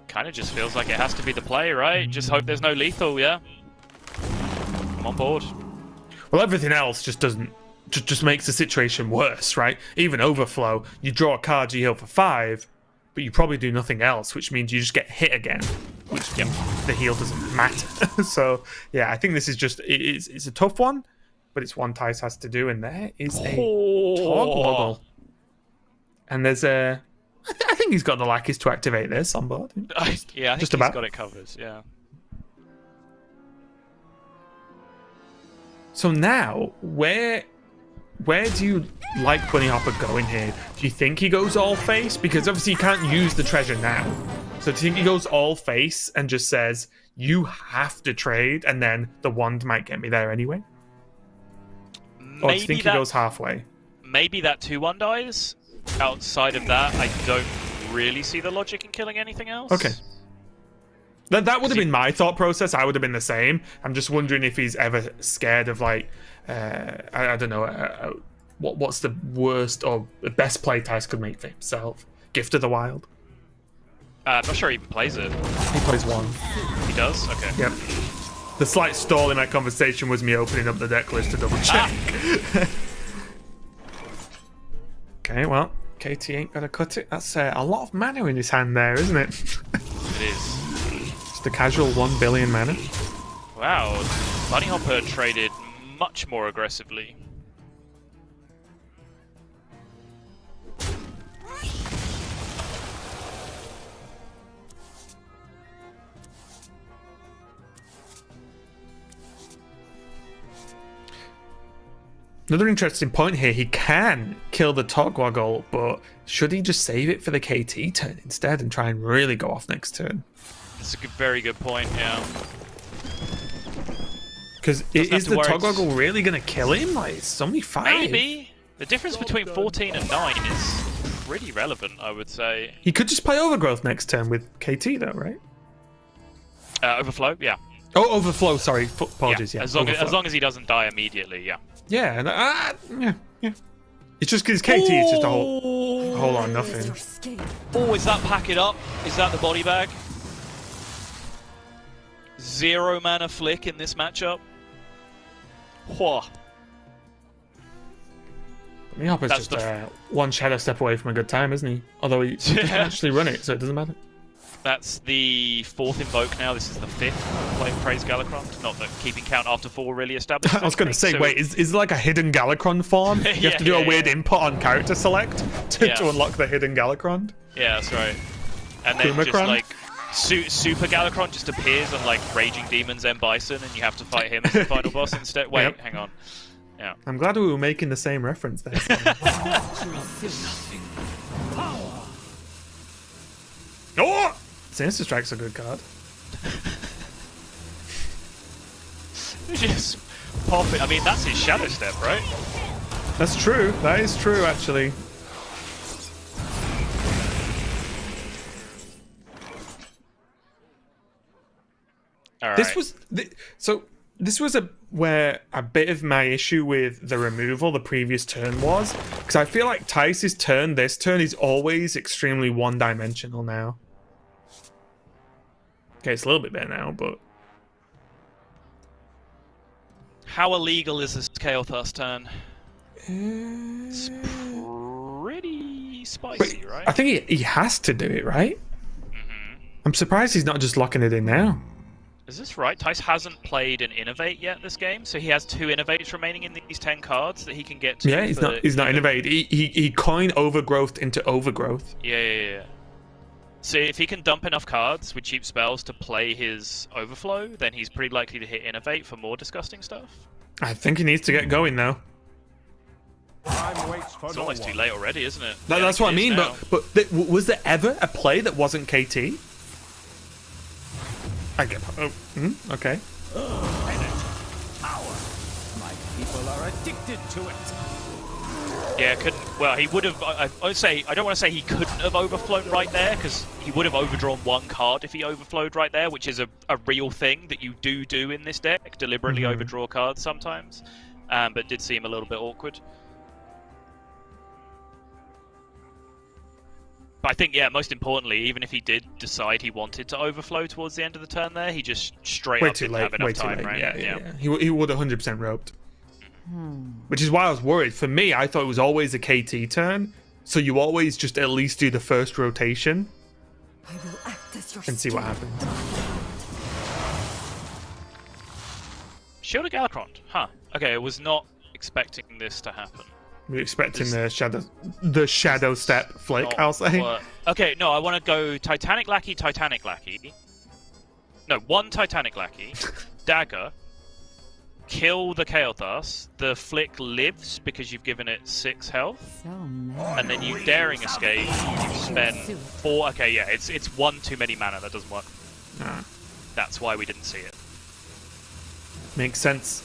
Kind of just feels like it has to be the play, right? Just hope there's no lethal, yeah? I'm on board. Well, everything else just doesn't... just makes the situation worse, right? Even Overflow, you draw a card, you heal for 5, but you probably do nothing else, which means you just get hit again, which the heal doesn't matter. So, yeah, I think this is just... It's a tough one, but it's one Thijs has to do, and there is a Togwaggle. And there's a... I think he's got the lackeys to activate this on board. Yeah, I think just he's about got it covered, yeah. So now, where do you like Bunnyhoppor going here? Do you think he goes all face? Because obviously you can't use the treasure now. So do you think he goes all face and just says, you have to trade, and then the wand might get me there anyway? Or do you think he goes halfway? Maybe that 2-1 dies. Outside of that, I don't really see the logic in killing anything else. Okay. That would have been my thought process. I would have been the same. I'm just wondering if he's ever scared of, like, I don't know, what's the worst or the best play Thijs could make for himself? Gift of the Wild? I'm not sure he even plays it. He plays one. He does? Okay. Yep. The slight stall in that conversation was me opening up the deck list to double check. Okay, well, KT ain't gonna cut it. That's a lot of mana in his hand there, isn't it? It is. Just a casual 1 billion mana. Wow, Bunnyhoppor traded much more aggressively. Another interesting point here, he can kill the Togwaggle, but should he just save it for the KT turn instead and try and really go off next turn? That's a very good point, yeah. Because is the Togwaggle really going to kill him? Like, it's only 5. Maybe. The difference between 14 and 9 is pretty relevant, I would say. He could just play Overgrowth next turn with KT though, right? Overflow, yeah. Oh, Overflow, sorry. Apologies, yeah. As long as he doesn't die immediately, yeah. Yeah, and, yeah. It's just because KT is just a whole lot of nothing. Oh, is that pack it up? Is that the body bag? 0 mana flick in this matchup. Whoa. Bunnyhoppor's just one shadow step away from a good time, isn't he? Although he doesn't actually run it, so it doesn't matter. That's the 4th invoke now. This is the 5th playing Praise Galakron. Not that keeping count after 4 really established. I was going to say, so... wait, is it like a hidden Galakron form? You have to do a weird input on character select to unlock the hidden Galakron? Yeah, that's right. And then just like Super Galakron just appears on like Raging Demon's M Bison, and you have to fight him as the final boss instead. Wait, hang on. Yeah. I'm glad we were making the same reference there. Oh! Sinister Strike's a good card. Just pop it. I mean, that's his Shadow Step, right? That's true. That is true, actually. All right. This was where a bit of my issue with the removal the previous turn was, because I feel like Thijs' turn this turn is always extremely one-dimensional now. Okay, it's a little bit better now, but... How illegal is this Kaothas turn? It's pretty spicy, right? I think he has to do it, right? Mm-hmm. I'm surprised he's not just locking it in now. Is this right? Thijs hasn't played an Innovate yet this game, so he has 2 Innovates remaining in these 10 cards that he can get to. Yeah, he's not innovated. He coined Overgrowth into Overgrowth. Yeah. So if he can dump enough cards with cheap spells to play his Overflow, then he's pretty likely to hit Innovate for more disgusting stuff. I think he needs to get going now. It's almost too late already, isn't it? That's what I mean. Now. But was there ever a play that wasn't KT? I get. Oh, okay. Power. My people are addicted to it. Yeah, couldn't. Well, he would have. I would say. I don't want to say he couldn't have overflown right there, because he would have overdrawn one card if he overflowed right there, which is a real thing that you do in this deck. Deliberately overdraw cards sometimes, but did seem a little bit awkward. But I think, yeah, most importantly, even if he did decide he wanted to overflow towards the end of the turn there, he just straight up didn't have enough time, right? Yeah. He would 100% roped. Which is why I was worried. For me, I thought it was always a KT turn, so you always just at least do the first rotation and see what happens. Shield of Galakrond, huh? Okay, I was not expecting this to happen. We're expecting the shadow step flick, I'll say. Okay, no, I want to go Titanic Lackey. No, one Titanic Lackey, dagger, kill the Kael'thas. The flick lives because you've given it 6 health, and then you daring escape. You spend 4. Okay, yeah, it's 1 too many mana. That doesn't work. Nah. That's why we didn't see it. Makes sense.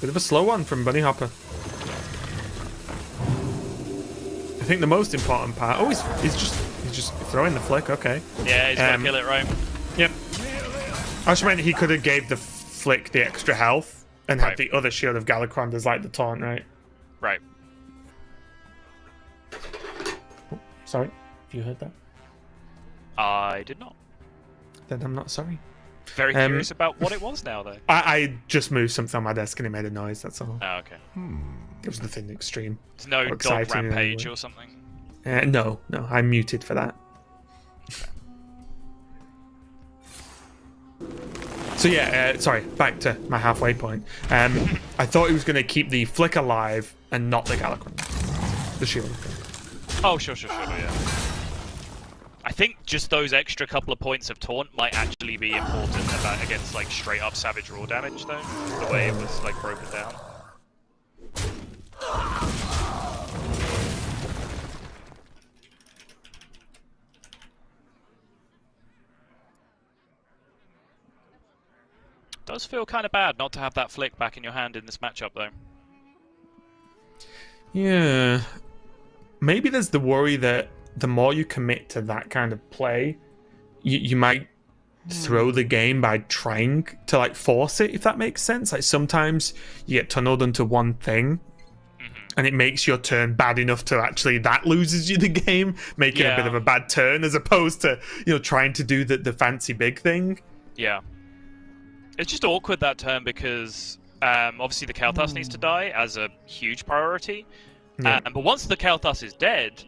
Bit of a slow one from Bunnyhoppor. I think the most important part. Oh, he's just throwing the flick. Okay. Yeah, he's gonna kill it, right? Yep. I just meant he could have gave the flick the extra health and had the other Shield of Galakrond as like the taunt, right? Right. Oh, sorry, if you heard that. I did not. Then I'm not sorry. Very curious about what it was now, though. I just moved something on my desk and it made a noise, that's all. Oh, okay. It was nothing extreme. There's no dog rampage or something? No, I'm muted for that. So yeah, sorry, back to my halfway point. I thought he was going to keep the flick alive and not the Galakrond. The shield. Oh, sure, yeah. I think just those extra couple of points of taunt might actually be important against like straight up Savage Raw damage, though. The way it was like broken down. Does feel kind of bad not to have that flick back in your hand in this matchup, though. Yeah. Maybe there's the worry that the more you commit to that kind of play, you might throw the game by trying to like force it, if that makes sense. Like sometimes you get tunneled into one thing and it makes your turn bad enough to actually that loses you the game, making a bit of a bad turn, as opposed to, you know, trying to do the fancy big thing. Yeah. It's just awkward that turn because obviously the Kael'thas needs to die as a huge priority. Yeah. But once the Kael'thas is dead,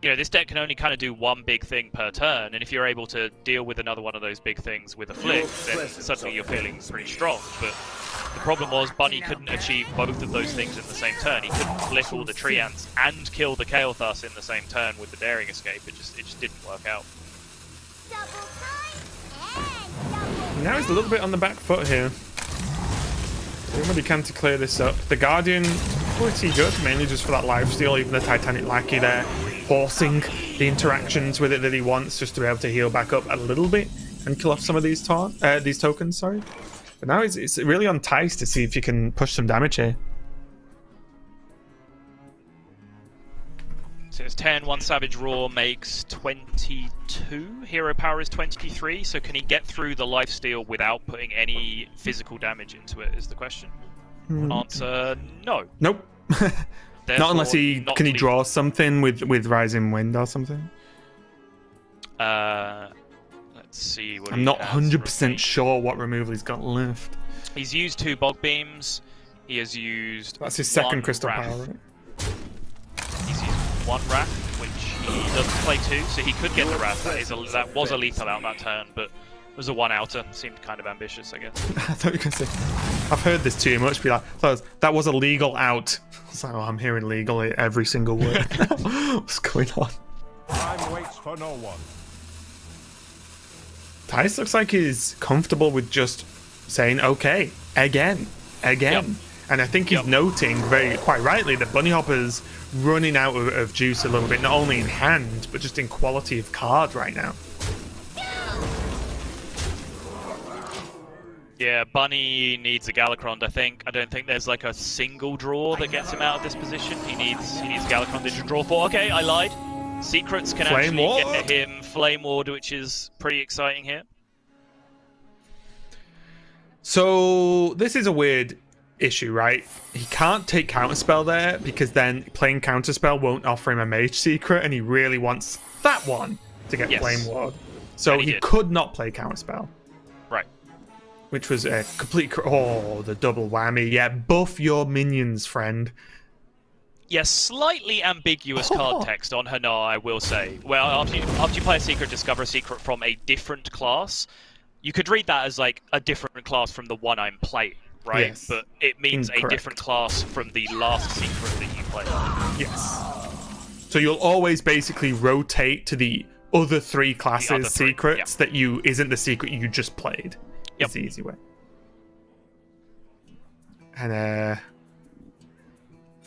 you know, this deck can only kind of do one big thing per turn, and if you're able to deal with another one of those big things with a flick, then suddenly you're feeling pretty strong. But the problem was Bunny couldn't achieve both of those things in the same turn. He couldn't flick all the tree ants and kill the Kael'thas in the same turn with the daring escape. It just didn't work out. Now he's a little bit on the back foot here. Doing what he can to clear this up. The Guardian, pretty good, mainly just for that lifesteal. Even the Titanic Lackey there, forcing the interactions with it that he wants, just to be able to heal back up a little bit and kill off some of these tokens. Sorry, but now it's really on Thijs to see if you can push some damage here. So it's 10, 1 Savage Roar makes 22, Hero Power is 23, so can he get through the lifesteal without putting any physical damage into it, is the question. Answer, no. Nope. Not unless can he draw something with Rising Wind or something? Let's see what I'm not 100% sure what removal he's got left. He's used 2 Bog Beams, he has used That's his second Crystal Power, right? He's used 1 Wrath, which he doesn't play 2, so he could get the Wrath. That was a lethal out that turn, but it was a 1 outer. Seemed kind of ambitious, I guess. I thought you were going to say, I've heard this too much, be like, that was a legal out. So I'm hearing legal every single word. What's going on? Time waits for no one. Thijs looks like he's comfortable with just saying okay again. Yep. And I think he's noting quite rightly that Bunnyhoppor's running out of juice a little bit, not only in hand but just in quality of card right now. Yeah, Bunny needs a Galakron, I think. I don't think there's like a single draw that gets him out of this position. He needs Galakron to draw for. Okay, I lied. Secrets can Flame actually Ward. get him Flame Ward, which is pretty exciting here. So this is a weird issue, right? He can't take Counterspell there because then playing Counterspell won't offer him a Mage Secret, and he really wants that one to get Flame Ward. So And he he did. could not play Counterspell. Right. Which was a complete... the double whammy. Yeah, buff your minions, friend. Yeah, slightly ambiguous card text on Hana, I will say. Well, after you play a secret, discover a secret from a different class. You could read that as like a different class from the one I'm playing, right? Yes. But it means a Incorrect. different class from the last secret that you played. Yes. So you'll always basically rotate to the other three classes other three, secrets that isn't the secret you just played. Yep. It's the easy way. And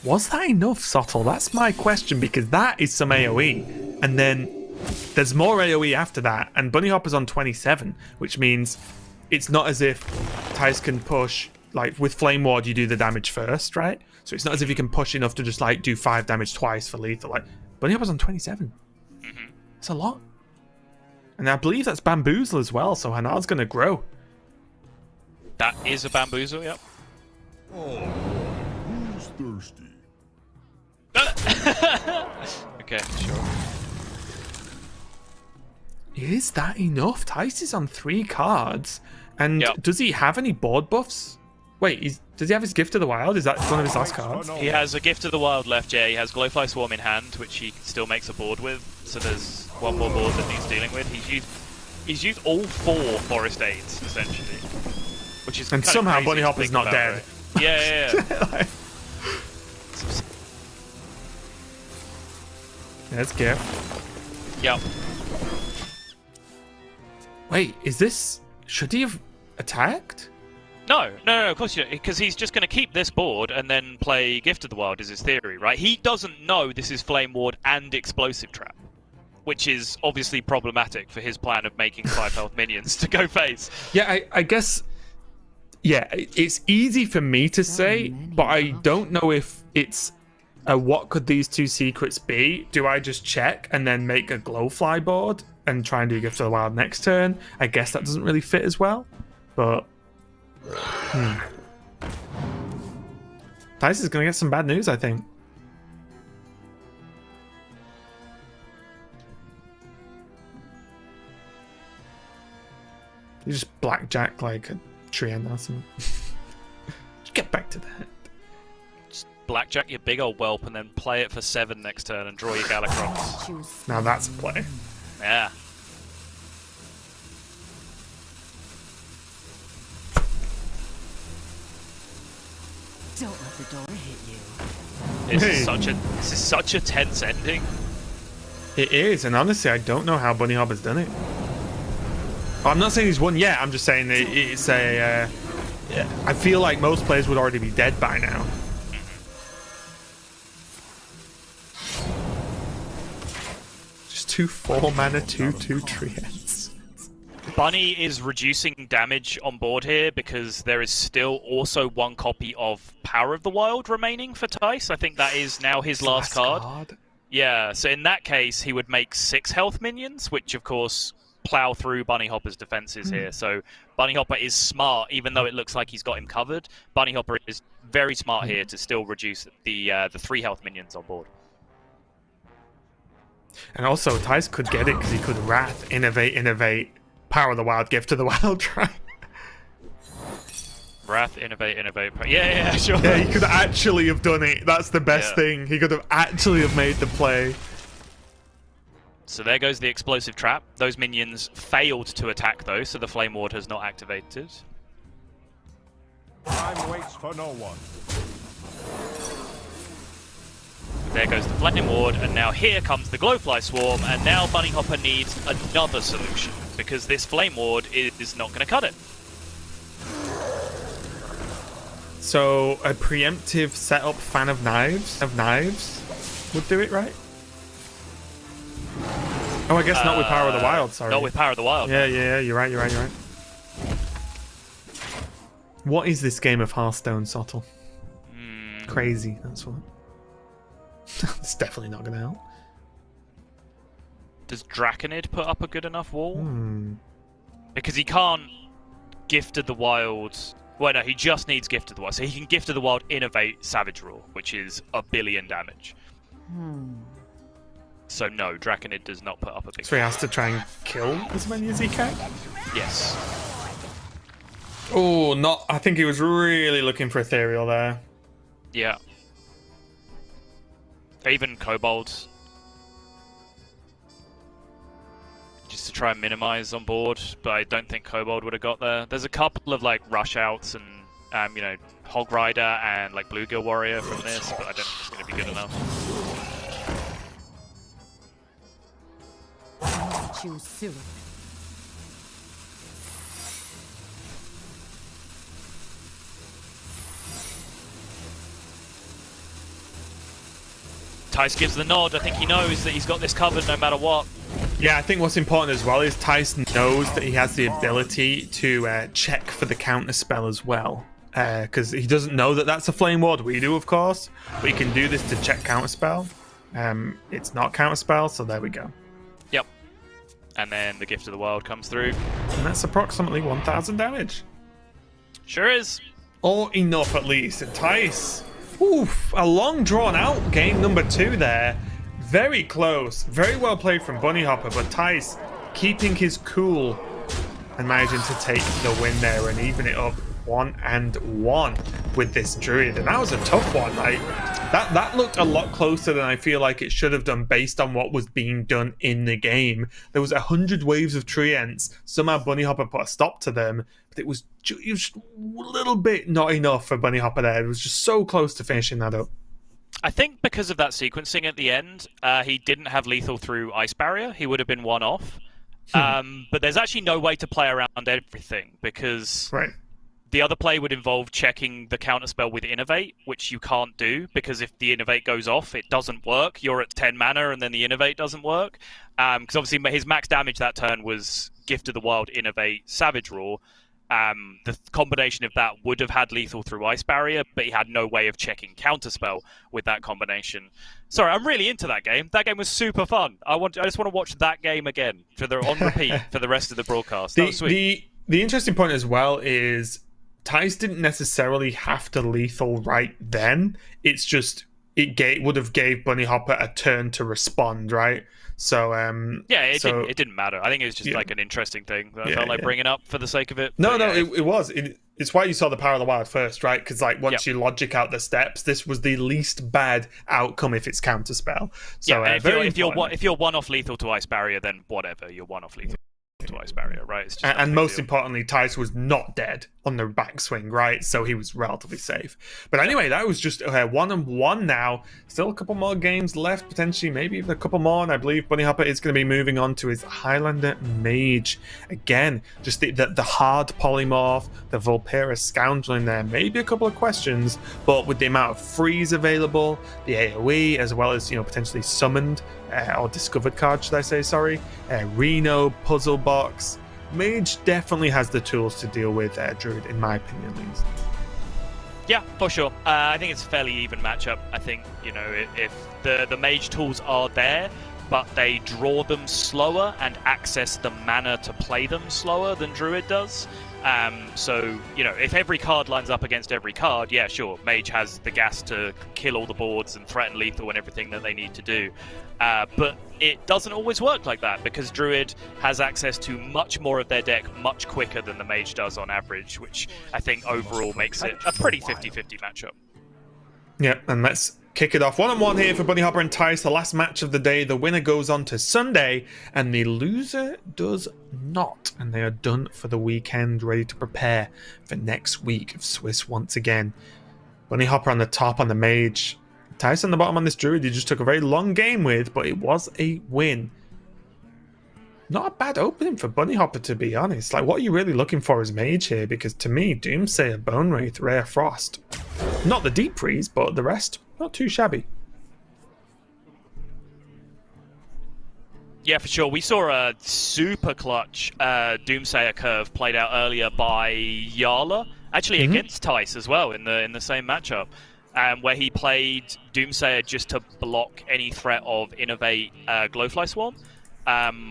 was that enough, Subtle? That's my question, because that is some AoE. And then there's more AoE after that, and Bunnyhoppor's on 27, which means it's not as if Thijs can push, like with Flame Ward, you do the damage first, right? So it's not as if you can push enough to just like do 5 damage twice for lethal. Like Bunnyhoppor's on 27. That's a lot. And I believe that's Bamboozle as well, so Hanar's going to grow. That is a Bamboozle, yep. Oh, who's thirsty? Okay, sure. Is that enough? Thijs is on 3 cards. And Yep. does he have any board buffs? Wait, does he have his Gift of the Wild? Is that one of his last cards? He has a Gift of the Wild left, yeah. He has Glowfly Swarm in hand, which he still makes a board with. So there's one more board that he's dealing with. He's used all 4 Forest Aids, essentially. Which is And kinda somehow crazy to Bunnyhoppor's think not about, dead. right? Yeah. That's Gift. Yep. Wait, should he have attacked? No, of course you don't, because he's just going to keep this board and then play Gift of the Wild is his theory, right? He doesn't know this is Flame Ward and Explosive Trap, which is obviously problematic for his plan of making 5 health minions to go face. Yeah, I guess... Yeah, it's easy for me to say, but I don't know if it's what could these 2 secrets be? Do I just check and then make a Glowfly board and try and do Gift of the Wild next turn? I guess that doesn't really fit as well, but... Thijs is going to get some bad news, I think. You just blackjack like a Trian or something. Just get back to that. Just blackjack your big old whelp and then play it for 7 next turn and draw your Galacrons. Now that's a play. Yeah. Don't let the door hit you. This Hey. is such a tense ending. It is, and honestly, I don't know how Bunnyhoppor's done it. I'm not saying he's won yet. I'm just saying that it's a. I feel like most players would already be dead by now. Just 2 4-mana 2/2 Triads. Bunny is reducing damage on board here because there is still also 1 copy of Power of the Wild remaining for Thijs. I think that is now his last card. Yeah, so in that case, he would make 6 health minions, which of course plow through Bunnyhoppor's defenses here. So Bunnyhopper is smart, even though it looks like he's got him covered. Bunnyhopper is very smart here to still reduce the 3 health minions on board. And also, Thijs could get it because he could Wrath, Innovate, Power of the Wild, Gift of the Wild, right? Wrath, Innovate. Yeah, sure. Yeah, he could actually have done it. That's the best Yeah. thing. He could have actually have made the play. So there goes the Explosive Trap. Those minions failed to attack, though, so the Flame Ward has not activated. Time waits for no one. There goes the Flame Ward, and now here comes the Glowfly Swarm, and now Bunnyhoppor needs another solution, because this Flame Ward is not going to cut it. So a preemptive setup fan of knives would do it, right? Oh, I guess not with Power of the Wild, sorry. Not with Power of the Wild. Yeah, you're right. What is this game of Hearthstone, Sottle? Crazy, that's what. It's definitely not going to help. Does Draconid put up a good enough wall? Because he can't Gift of the Wild. Well, no, he just needs Gift of the Wild. So he can Gift of the Wild, Innovate, Savage Roar, which is 1 billion damage. So no, Draconid does not put up a big. So he has to try and kill as many as he can? Yes. Oh, not. I think he was really looking for Ethereal there. Yeah. Even Kobold. Just to try and minimize on board, but I don't think Kobold would have got there. There's a couple of like rush outs and Hog Rider and like Bluegill Warrior from this, but I don't think it's going to be good enough. Choose Sue. Thijs gives the nod. I think he knows that he's got this covered no matter what. Yeah, I think what's important as well is Thijs knows that he has the ability to check for the counter spell as well. Because he doesn't know that that's a Flame Ward. We do, of course. But he can do this to check counter spell. It's not counter spell, so there we go. Yep. And then the Gift of the Wild comes through. And that's approximately 1,000 damage. Sure is. Or enough, at least. And Thijs, oof, a long drawn out game number 2 there. Very close. Very well played from Bunnyhoppor, but Thijs keeping his cool and managing to take the win there and even it up 1-1 with this Druid. And that was a tough one. Like that looked a lot closer than I feel like it should have done based on what was being done in the game. There was 100 waves of Treants. Somehow Bunnyhoppor put a stop to them, but it was just a little bit not enough for Bunnyhoppor there. It was just so close to finishing that up. I think because of that sequencing at the end, he didn't have lethal through Ice Barrier. He would have been one off. But there's actually no way to play around everything because the other play would involve checking the counterspell with Innovate, which you can't do because if the Innovate goes off, it doesn't work. You're at 10 mana and then the Innovate doesn't work. Because obviously his max damage that turn was Gift of the Wild, Innovate, Savage Roar. The combination of that would have had lethal through Ice Barrier, but he had no way of checking Counterspell with that combination. Sorry, I'm really into that game. That game was super fun. I just want to watch that game again on repeat for the rest of the broadcast. That was sweet. The interesting point as well is Thijs didn't necessarily have to lethal right then. It's just it would have gave Bunnyhoppor a turn to respond, right? So it didn't matter. I think it was just like an interesting thing that I felt like bringing up for the sake of it. It was. It's why you saw the Power of the Wild first, right? Because like once you logic out the steps, this was the least bad outcome if it's counterspell. So if you're one off lethal to Ice Barrier, then whatever, you're one off lethal to Ice Barrier, right? It's just and most importantly, Thijs was not dead on the backswing, right? So he was relatively safe. But anyway, that was just 1-1 now. Still a couple more games left, potentially, maybe even a couple more. And I believe Bunnyhoppor is going to be moving on to his Highlander Mage. Again, just the hard polymorph, the Vulpera Scoundrel in there. Maybe a couple of questions, but with the amount of freeze available, the AoE, as well as potentially summoned or discovered cards, should I say? Sorry, Reno, Puzzle Box. Mage definitely has the tools to deal with Druid, in my opinion, at least. Yeah, for sure. I think it's a fairly even matchup. I think, if the Mage tools are there, but they draw them slower and access the mana to play them slower than Druid does. So, if every card lines up against every card, yeah, sure, Mage has the gas to kill all the boards and threaten lethal and everything that they need to do. But it doesn't always work like that because Druid has access to much more of their deck much quicker than the Mage does on average, which I think overall makes it a pretty 50-50 matchup. Yeah, and let's kick it off 1-1 here for Bunnyhoppor and Thijs. The last match of the day. The winner goes on to Sunday, and the loser does not. And they are done for the weekend, ready to prepare for next week of Swiss once again. Bunnyhoppor on the top on the Mage. Thijs on the bottom on this Druid he just took a very long game with, but it was a win. Not a bad opening for Bunnyhoppor, to be honest. Like, what are you really looking for as Mage here? Because to me, Doomsayer, Bone Wraith, Rare Frost. Not the Deep Freeze, but the rest, not too shabby. Yeah, for sure. We saw a super clutch Doomsayer curve played out earlier by Yarla, actually against Thijs as well in the same matchup, where he played Doomsayer just to block any threat of Innovate Glowfly Swarm,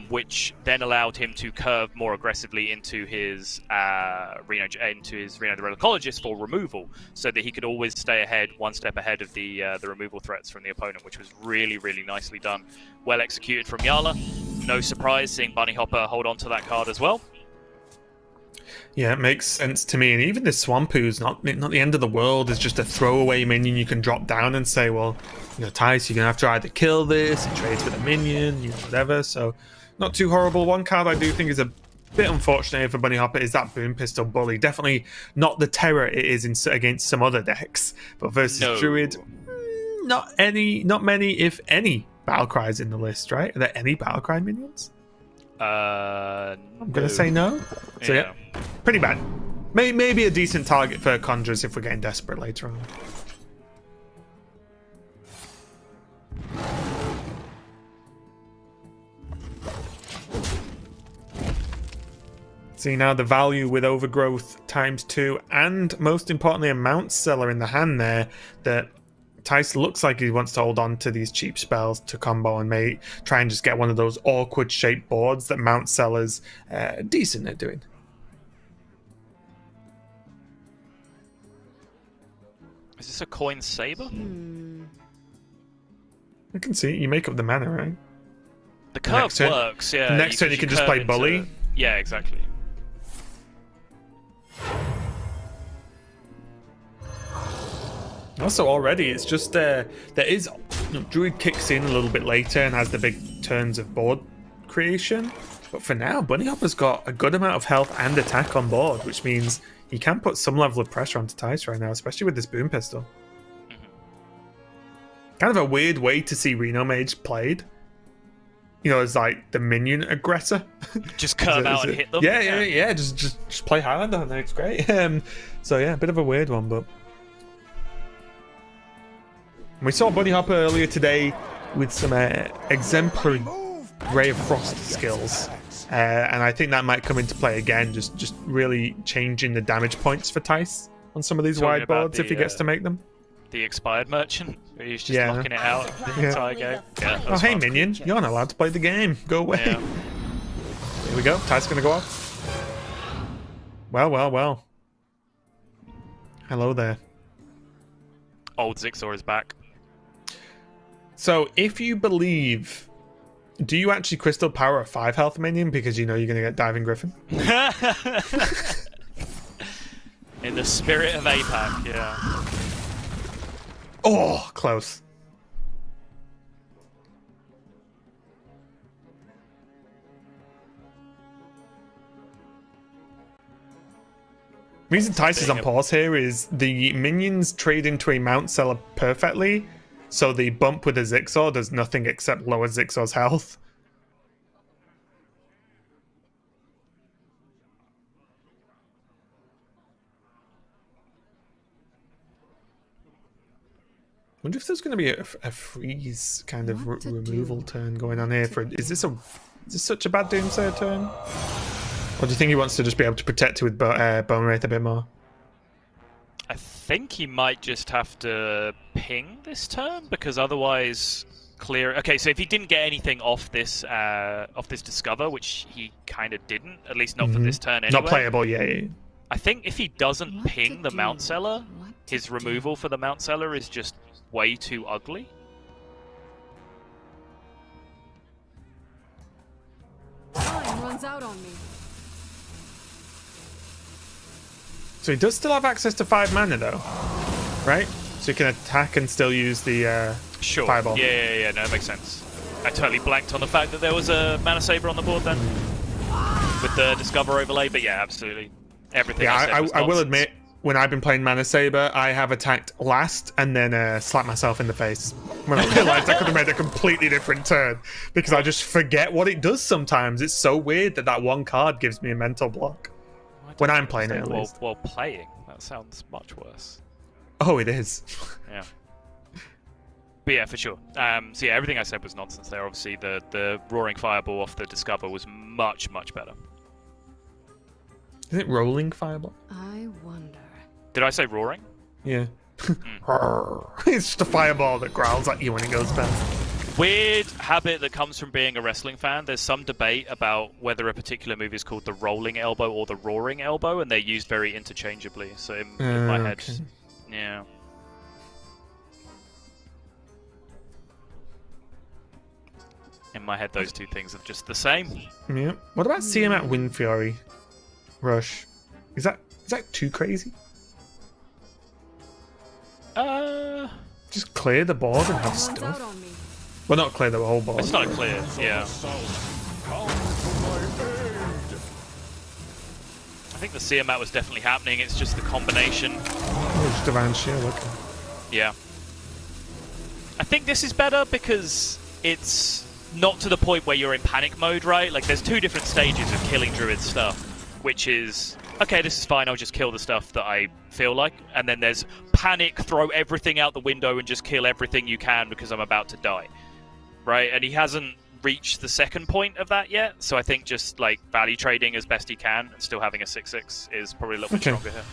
which then allowed him to curve more aggressively into his Reno the Relicologist for removal, so that he could always stay ahead, one step ahead of the removal threats from the opponent, which was really, really nicely done. Well executed from Yarla. No surprise seeing Bunnyhoppor hold on to that card as well. Yeah, it makes sense to me. And even this Swampoo's not the end of the world. It's just a throwaway minion you can drop down and say, well, you know, Thijs, you're going to have to either kill this, it trades with a minion, you know, whatever. So, not too horrible. One card I do think is a bit unfortunate for Bunnyhoppor is that Boom Pistol Bully. Definitely not the terror it is against some other decks. But versus Druid, not many, if any, Battlecries in the list, right? Are there any Battlecry minions? I'm going to say no. So yeah, pretty bad. Maybe a decent target for Conjurers if we're getting desperate later on. See now the value with Overgrowth ×2, and most importantly a Mount Seller in the hand there, that Thijs looks like he wants to hold on to these cheap spells to combo and try and just get one of those awkward shaped boards that Mount Seller's decent at doing. Is this a coin saber? I can see it. You make up the mana, right? The curve works, yeah. The next turn you can just play Bully. Yeah, exactly. Also, already it's just there is Druid kicks in a little bit later and has the big turns of board creation, but for now Bunnyhopper's got a good amount of health and attack on board, which means he can put some level of pressure onto Thijs right now, especially with this Boom Pistol. Kind of a weird way to see Reno Mage played, you know, as like the minion aggressor. Just curve out and hit them. Yeah. Just play Highlander and it's great. So yeah, a bit of a weird one, but we saw Bunnyhoppor earlier today with some exemplary Ray of Frost skills, and I think that might come into play again, just really changing the damage points for Thijs on some of these wide boards if he gets to make them. The Expired Merchant, where he's just knocking it out the entire game. Yeah, oh, hey minion, you're not allowed to play the game. Go away. Yeah. Here we go. Thijs gonna go off. Well. Hello there. Old Zixor is back. So, if you believe, do you actually Crystal Power a 5 health minion because you know you're going to get Diving Griffin? In the spirit of APAC, yeah. Oh, close. The reason Thijs is on pause here is the minions trade into a Mount Seller perfectly, so the bump with a Zixor does nothing except lower Zixor's health. I wonder if there's going to be a freeze kind of removal turn going on here. Is this such a bad Doomsayer turn? Or do you think he wants to just be able to protect it with Bone Wraith a bit more? I think he might just have to ping this turn, because otherwise clear. Okay, so if he didn't get anything off this Discover, which he kind of didn't, at least not for this turn anyway. Not playable, yeah. I think if he doesn't ping the Mount Seller, his removal for the Mount Seller is just way too ugly. Time runs out on me. So he does still have access to 5 mana though, right? So he can attack and still use the sure. Fireball. Yeah, no, it makes sense. I totally blanked on the fact that there was a Mana Saber on the board then, with the Discover overlay, but yeah, absolutely. Everything I will admit, when I've been playing Mana Saber, I have attacked last and then slapped myself in the face when I realized I could have made a completely different turn because I just forget what it does sometimes. It's so weird that one card gives me a mental block when I'm playing it, at least. While playing, that sounds much worse. Oh, it is. Yeah. But yeah, for sure. So yeah, everything I said was nonsense there. Obviously, the Roaring Fireball off the Discover was much, much better. Is it Rolling Fireball? I wonder. Did I say roaring? Yeah. It's just a fireball that growls at you when it goes past. Weird habit that comes from being a wrestling fan. There's some debate about whether a particular move is called the rolling elbow or the roaring elbow, and they're used very interchangeably. So in my head, Okay. yeah. In my head, those two things are just the same. Yeah. What about seeing him at Wind Fury Rush? Is that too crazy? Just clear the board and have Runs out stuff. on me. Well, not clear the whole board. It's not clear, yeah. Come to my aid. I think the Tiamat was definitely happening. It's just the combination. Oh, just Divine Shield, okay. Yeah. I think this is better because it's not to the point where you're in panic mode, right? Like, there's two different stages of killing Druid stuff, which is, okay, this is fine, I'll just kill the stuff that I feel like. And then there's panic, throw everything out the window and just kill everything you can because I'm about to die. Right? And he hasn't reached the second point of that yet, so I think just, like, value trading as best he can and still having a 6/6 is probably a little bit stronger here.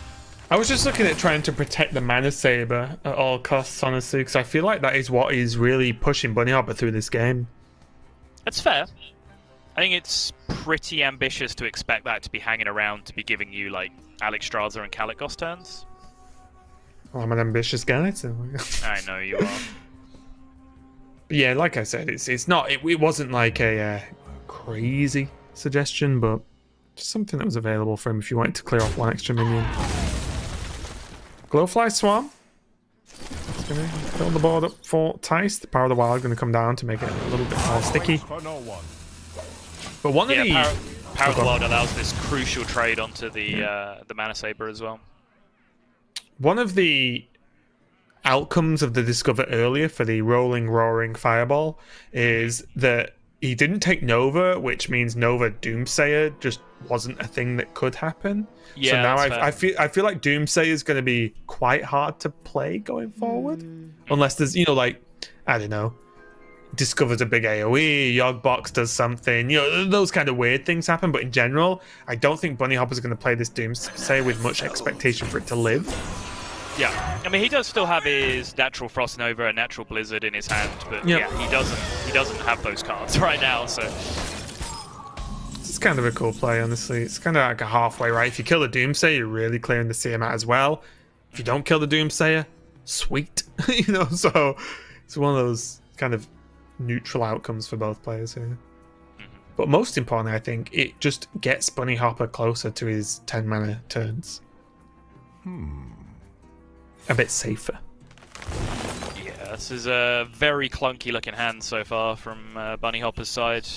I was just looking at trying to protect the Mana Saber at all costs, honestly, because I feel like that is what is really pushing Bunnyhoppor through this game. That's fair. I think it's pretty ambitious to expect that to be hanging around to be giving you, like, Alexstrasza and Kalikos turns. Well, I'm an ambitious guy, so... I know you are. Yeah, like I said, it's not. It wasn't like a crazy suggestion, but just something that was available for him if you wanted to clear off one extra minion. Glowfly Swarm. It's gonna fill the board up for Thijs. The Power of the Wild going to come down to make it a little bit more sticky. For no one. But one of Yeah, the Power of the Wild allows this crucial trade onto the Mana Saber as well. one of the outcomes of the Discover earlier for the Rolling Roaring Fireball is that he didn't take Nova, which means Nova Doomsayer just wasn't a thing that could happen. Yeah, so now that's fair. I feel like Doomsayer is going to be quite hard to play going forward, unless there's like, I don't know, Discovers a big AoE, Yogbox does something, those kind of weird things happen. But in general, I don't think Bunnyhoppor is going to play this Doomsayer with much expectation for it to live. Yeah, I mean, he does still have his Natural Frost Nova and Natural Blizzard in his hand, but Yep. yeah, he doesn't have those cards right now. So It's kind of a cool play, honestly. It's kind of like a halfway, right? If you kill the Doomsayer, you're really clearing the Tiamat as well. If you don't kill the Doomsayer, sweet. So it's one of those kind of neutral outcomes for both players here. But most importantly, I think it just gets Bunnyhoppor closer to his 10 mana turns. A bit safer. yeah, this is a very clunky looking hand so far from Bunnyhopper's side.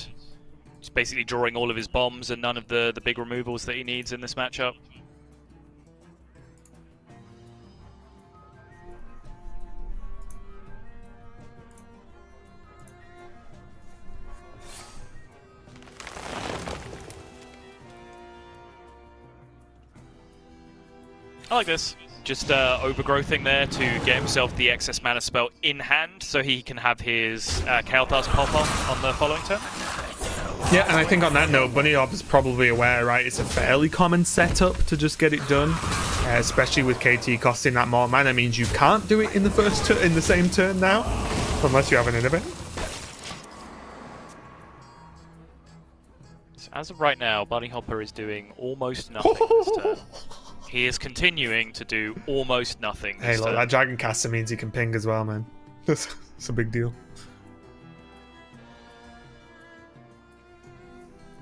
He's basically drawing all of his bombs and none of the big removals that he needs in this matchup. I like this. Just overgrowthing there to get himself the excess mana spell in hand so he can have his Kael'thas pop on the following turn. Yeah, and I think on that note, Bunnyhoppor is probably aware, right? It's a fairly common setup to just get it done, especially with KT costing that more mana. Means you can't do it in the same turn now, unless you have an inhibitor. So as of right now, Bunnyhoppor is doing almost nothing this turn. He is continuing to do almost nothing this Hey, look, turn. that Dragon Caster means he can ping as well, man. That's a big deal.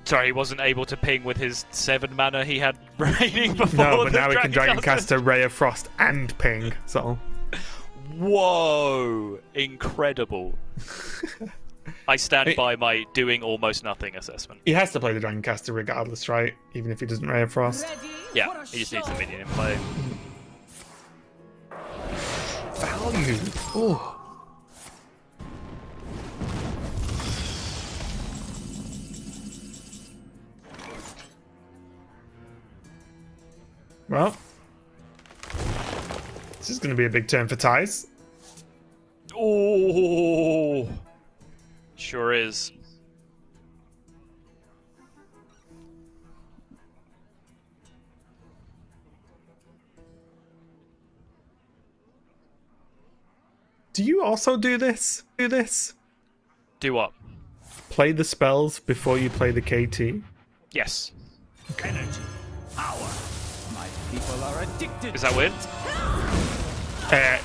Sorry, he wasn't able to ping with his 7 mana he had remaining before. No, but the now he can Dragon Caster. Caster, Ray of Frost, and ping. So Whoa! Incredible. I stand by my doing almost nothing assessment. he has to play the Dragon Caster regardless, right? Even if he doesn't Ray of Frost. Ready Yeah, for a he just needs the show. minion in play. you. Oh. Well, this is going to be a big turn for Thijs. Oh, sure is. Do you also do this? Do what? Play the spells before you play the KT? Yes. Energy. Power. My people are addicted. Is that weird?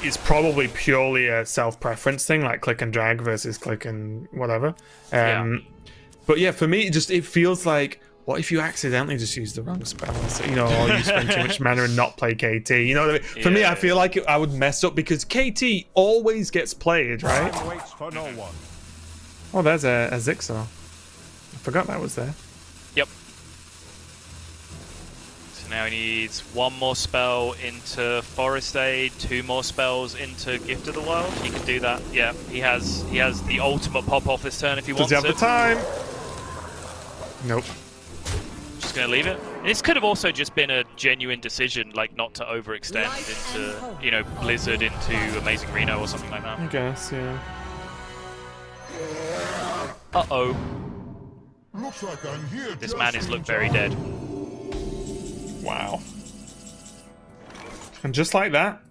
It's probably purely a self-preference thing, like click and drag versus click and whatever. Yeah. But yeah, for me, it feels like, what if you accidentally just use the wrong spells? You know, or you spend too much mana and not play KT? You know what I mean? For me, I feel like I would mess up because KT always gets played, right? Time waits for no one. Oh, there's a Zixar. I forgot that was there. Yep. So now he needs one more spell into Forest Aid, 2 more spells into Gift of the World. He can do that. Yeah, he has the ultimate pop off this turn if he wants Does he have it. the time? Nope. Just gonna leave it. This could have also just been a genuine decision, like not to overextend into, you know, Blizzard into Amazing Reno or something like that. I guess, yeah. Uh-oh. Looks like I'm here. This man is look very dead. Wow. And just like that,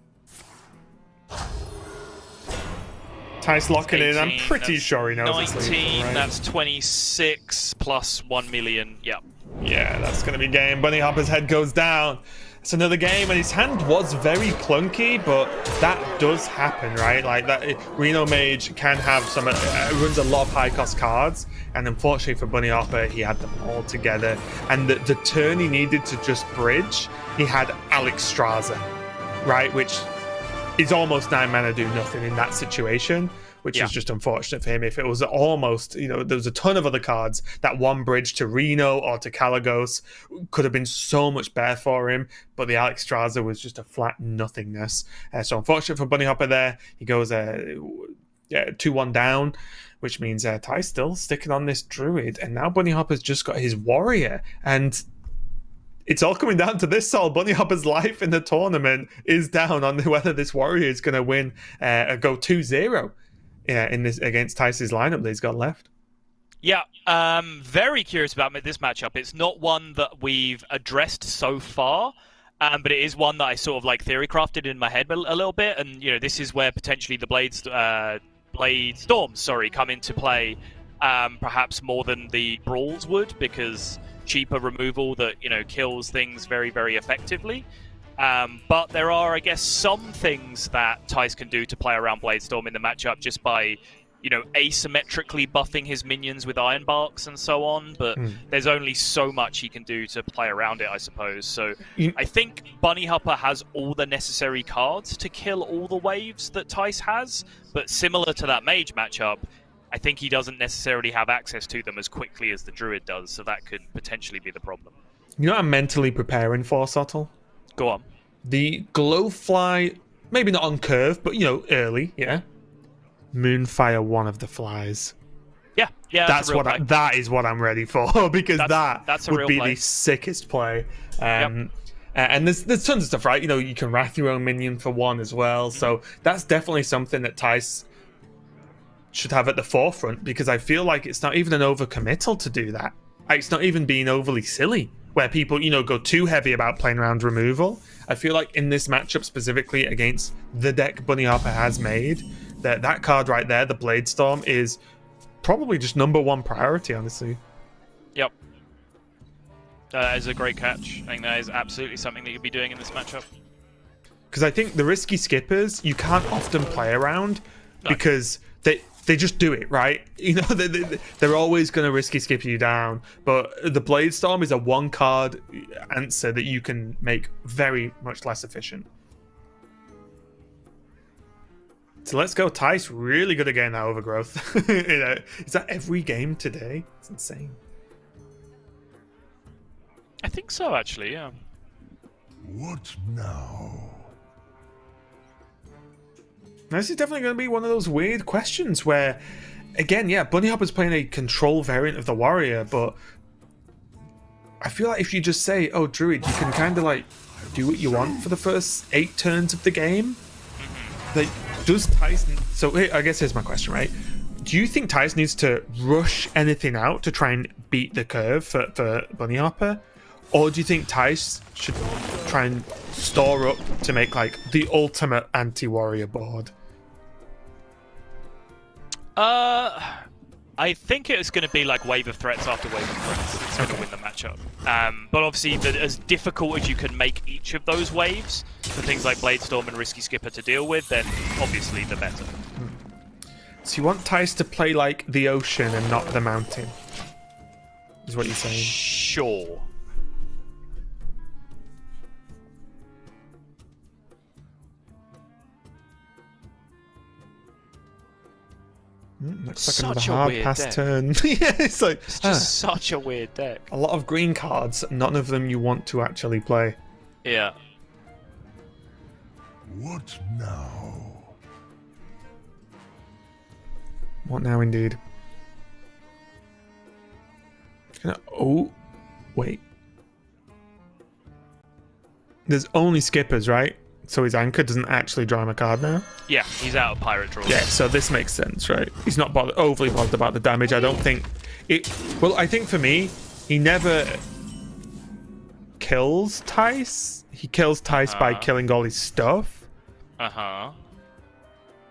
Thijs locking in. I'm 18, pretty that's sure he knows it's 19, lethal, right? that's 26 plus 1 million. Yep. Yeah, that's going to be game. Bunnyhoppor's head goes down. It's another game, and his hand was very clunky, but that does happen, right? Like that, Reno Mage can have some, runs a lot of high-cost cards, and unfortunately for Bunnyhoppor, he had them all together. And the turn he needed to just bridge, he had Alexstrasza, right? Which is almost 9 mana do nothing in that situation, which is just unfortunate for him. If it was almost, you know, there was a ton of other cards. That one bridge to Reno or to Kalagos could have been so much better for him, but the Alexstrasza was just a flat nothingness. So unfortunate for Bunnyhoppor there. He goes 2-1 down, which means Thijs still sticking on this Druid, and now Bunnyhoppor's just got his Warrior, and it's all coming down to this, Sol. Bunnyhoppor's life in the tournament is down on whether this Warrior is going to win go 2-0 in this against Thijs' lineup that he's got left. Yeah, very curious about this matchup. It's not one that we've addressed so far, but it is one that I sort of like theory crafted in my head a little bit. And you know, this is where potentially the Blade Storms, come into play, perhaps more than the Brawls would, because cheaper removal that, you know, kills things very, very effectively. But there are, I guess, some things that Thijs can do to play around Bladestorm in the matchup just by, you know, asymmetrically buffing his minions with Ironbarks and so on. But there's only so much he can do to play around it, I suppose. So I think Bunnyhoppor has all the necessary cards to kill all the waves that Thijs has. But similar to that Mage matchup, I think he doesn't necessarily have access to them as quickly as the Druid does. So that could potentially be the problem. You know what I'm mentally preparing for, Sottle? Go on. The Glowfly, maybe not on curve, but, you know, early, yeah. Moonfire one of the flies. Yeah, that is what I'm ready for, because that's a would real be play. the sickest play. And there's tons of stuff, right? You know, you can wrath your own minion for one as well. So that's definitely something that Thijs should have at the forefront, because I feel like it's not even an overcommittal to do that. It's not even being overly silly, where people, you know, go too heavy about playing around removal. I feel like in this matchup specifically against the deck Bunnyhoppor has made, that card right there, the Bladestorm, is probably just #1 priority, honestly. Yep. That is a great catch. I think that is absolutely something that you'd be doing in this matchup. Because I think the risky skippers, you can't often play around, because they just do it, right? You know, they're always going to risky skip you down. But the Bladestorm is a 1-card answer that you can make very much less efficient. So let's go. Thijs really good at getting that overgrowth. You know, is that every game today? It's insane. I think so, actually, yeah. What now? This is definitely going to be one of those weird questions where, again, yeah, Bunnyhopper's playing a control variant of the warrior, but I feel like if you just say, oh, Druid, you can kind of like do what you want for the first 8 turns of the game. Like, does Thijs... So I guess here's my question, right? Do you think Thijs needs to rush anything out to try and beat the curve for Bunnyhopper? Or do you think Thijs should try and store up to make like the ultimate anti-warrior board? I think it's going to be like wave of threats after wave of threats. It's going to win the matchup. But obviously, as difficult as you can make each of those waves for things like Bladestorm and Risky Skipper to deal with, then obviously the better. So you want Thijs to play like the ocean and not the mountain, is what you're saying? Sure. Looks like Such another a hard weird pass deck. turn. Yeah, it's like It's just such a weird deck. a lot of green cards, none of them you want to actually play. Yeah. What now? What now, indeed? Oh, wait. There's only skippers, right? So his anchor doesn't actually draw him a card now? Yeah, he's out of pirate draw. Yeah, so this makes sense, right? He's not overly bothered about the damage. I don't think it... Well, I think for me, he never kills Thijs. He kills Thijs by killing all his stuff. Uh-huh.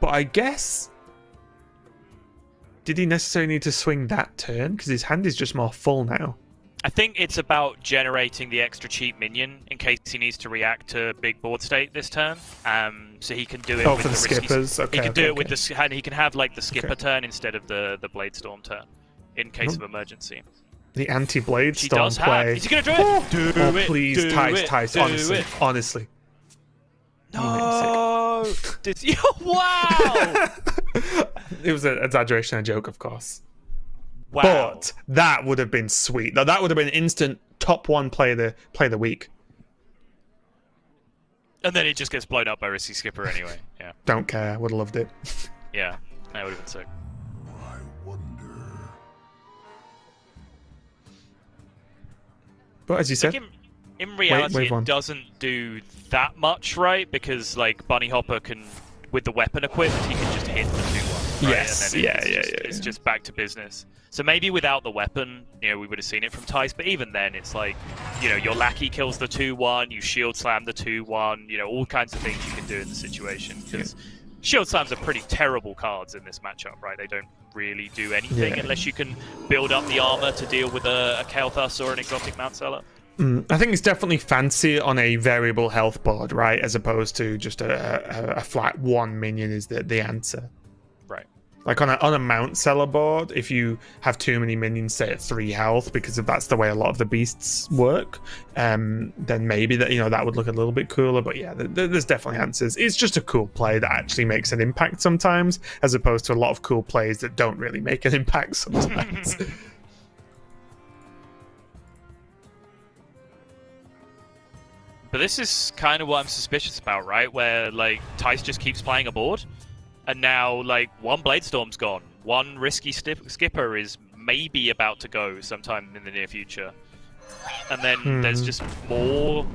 But I guess... Did he necessarily need to swing that turn? Because his hand is just more full now. I think it's about generating the extra cheap minion in case he needs to react to big board state this turn. So he can do it with for the skippers. Okay, He can okay, do it okay. with the and he can have like the skipper turn instead of the Bladestorm turn in case of emergency. The anti-blade He storm does play. have. Is he gonna do it? Do Oh, it. please, do Thijs, it, Thijs, do honestly, it. honestly. No. Wow. It was an exaggeration, a joke, of course. Wow. But that would have been sweet. That would have been instant top 1 play of the week. And then it just gets blown up by Risky Skipper anyway. Yeah. Don't care. Would have loved it. Yeah. That would have been sick. I wonder. But as you said, In reality, wave one. it doesn't do that much, right? Because like Bunnyhoppor can, with the weapon equipped, he can just hit the 2-1. Right? Yes, And then yeah. It's just back to business. So maybe without the weapon, we would have seen it from Thijs. But even then, it's like, your lackey kills the 2-1, you shield slam the 2-1, all kinds of things you can do in the situation. Because shield slams are pretty terrible cards in this matchup, right? They don't really do anything unless you can build up the armor to deal with a Kael'thas or an exotic Mount Seller. I think it's definitely fancy on a variable health board, right? As opposed to just a flat 1 minion is the answer. Right. Like on a Mount Seller board, if you have too many minions, say at 3 health, because if that's the way a lot of the beasts work, then maybe that would look a little bit cooler. But yeah, there's definitely answers. It's just a cool play that actually makes an impact sometimes, as opposed to a lot of cool plays that don't really make an impact sometimes. But this is kind of what I'm suspicious about, right? Where, like, Thijs just keeps playing a board, and now, like, 1 Bladestorm's gone. 1 Risky Skipper is maybe about to go sometime in the near future. And then there's just more...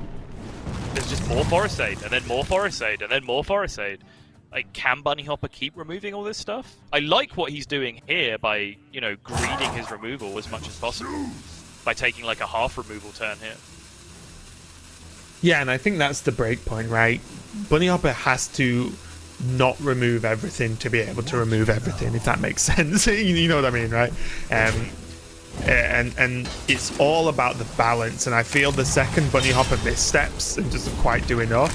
There's just more Forest Aid, and then more Forest Aid, and then more Forest Aid. Like, can Bunnyhoppor keep removing all this stuff? I like what he's doing here by, greeding his removal as much as possible. By taking, like, a half removal turn here. Yeah, and I think that's the break point, right? Bunnyhoppor has to not remove everything to be able to remove everything, if that makes sense. You know what I mean, right? And it's all about the balance. And I feel the second Bunnyhoppor missteps and doesn't quite do enough,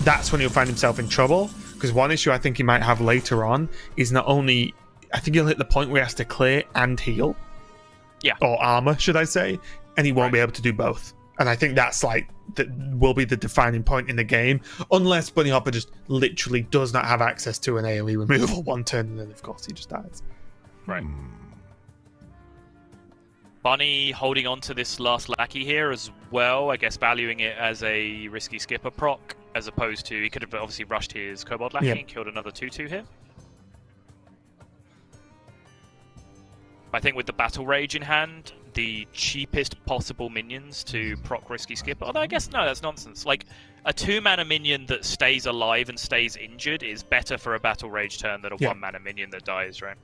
that's when he'll find himself in trouble. Because one issue I think he might have later on is not only... I think he'll hit the point where he has to clear and heal. Yeah. Or armor, should I say. And he won't be able to do both. And I think that's like that will be the defining point in the game, unless Bunnyhoppor just literally does not have access to an AoE removal 1 turn, and then of course he just dies. Right. Bunny holding on to this last lackey here as well, I guess valuing it as a Risky Skipper proc, as opposed to he could have obviously rushed his Kobold Lackey and killed another 2/2 here. I think with the Battle Rage in hand, the cheapest possible minions to proc Risky Skipper. Although I guess no, that's nonsense. Like a 2-mana minion that stays alive and stays injured is better for a Battle Rage turn than a 1-mana minion that dies, right?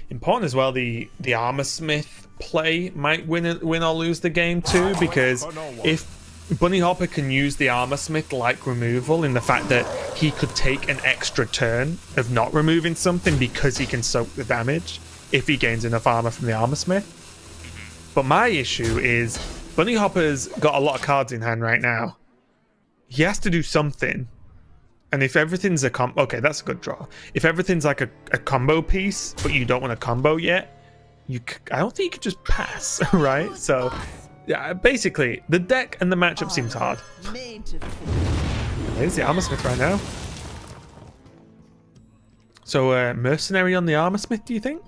Important as well, the Armor Smith play might win or lose the game too, because if Bunnyhoppor can use the Armor Smith like removal in the fact that he could take an extra turn of not removing something because he can soak the damage if he gains enough armor from the Armor Smith. But my issue is Bunnyhopper's got a lot of cards in hand right now. He has to do something. And if everything's a okay, that's a good draw. If everything's like a combo piece, but you don't want a combo yet, I don't think you could just pass, right? So, yeah, basically, the deck and the matchup seems hard. There's the Armor Smith right now. So, Mercenary on the Armor Smith, do you think?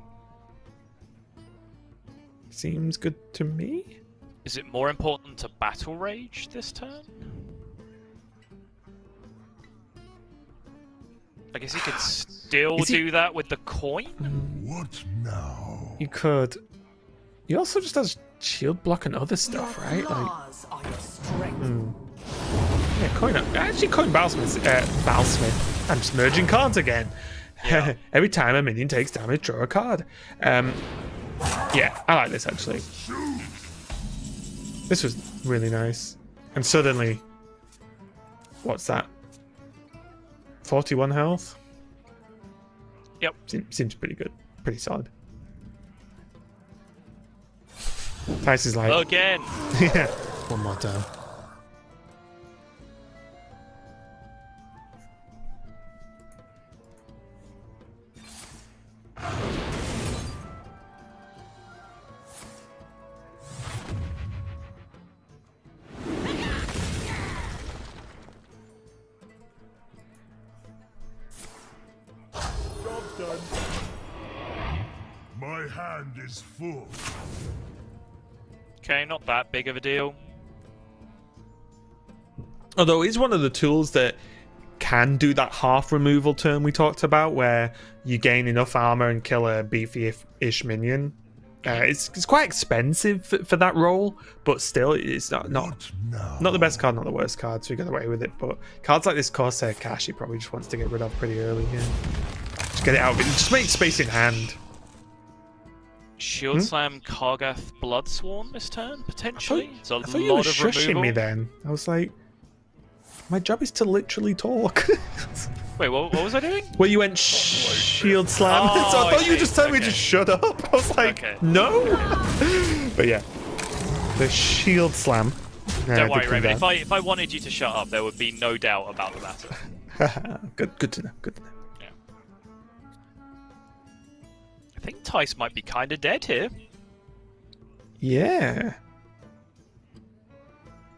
Seems good to me. Is it more important to Battle Rage this turn? I guess he could still do that with the coin? What now? You could. He also just has shield block and other stuff, right? Like, yeah, coin up. Actually, coin Battlesmith. I'm just merging cards again. Yeah. Every time a minion takes damage, draw a card. Yeah, I like this actually. This was really nice. And suddenly, what's that? 41 health? Yep. Seems pretty good. Pretty solid. Thijs is like... Again! Yeah. One more time. My hand is full. Okay, not that big of a deal. Although it's one of the tools that can do that half removal turn we talked about, where you gain enough armor and kill a beefy-ish minion. It's quite expensive for that role, but still, it's not the best card, not the worst card, so you get away with it. But cards like this Corsair Cash, he probably just wants to get rid of pretty early here. Just get it out of it. Just make space in hand. Shield Slam Kargath Bloodsworn this turn, potentially? I thought you were shushing me then. I was like, my job is to literally talk. Wait, what was I doing? Well, you went Shield Slam. Oh, so I thought you were see. just telling me to shut up. I was like, no. But yeah, the Shield Slam. Don't worry, Raven. If I wanted you to shut up, there would be no doubt about the matter. Good to know. Good to know. Yeah. I think Thijs might be kind of dead here. Yeah.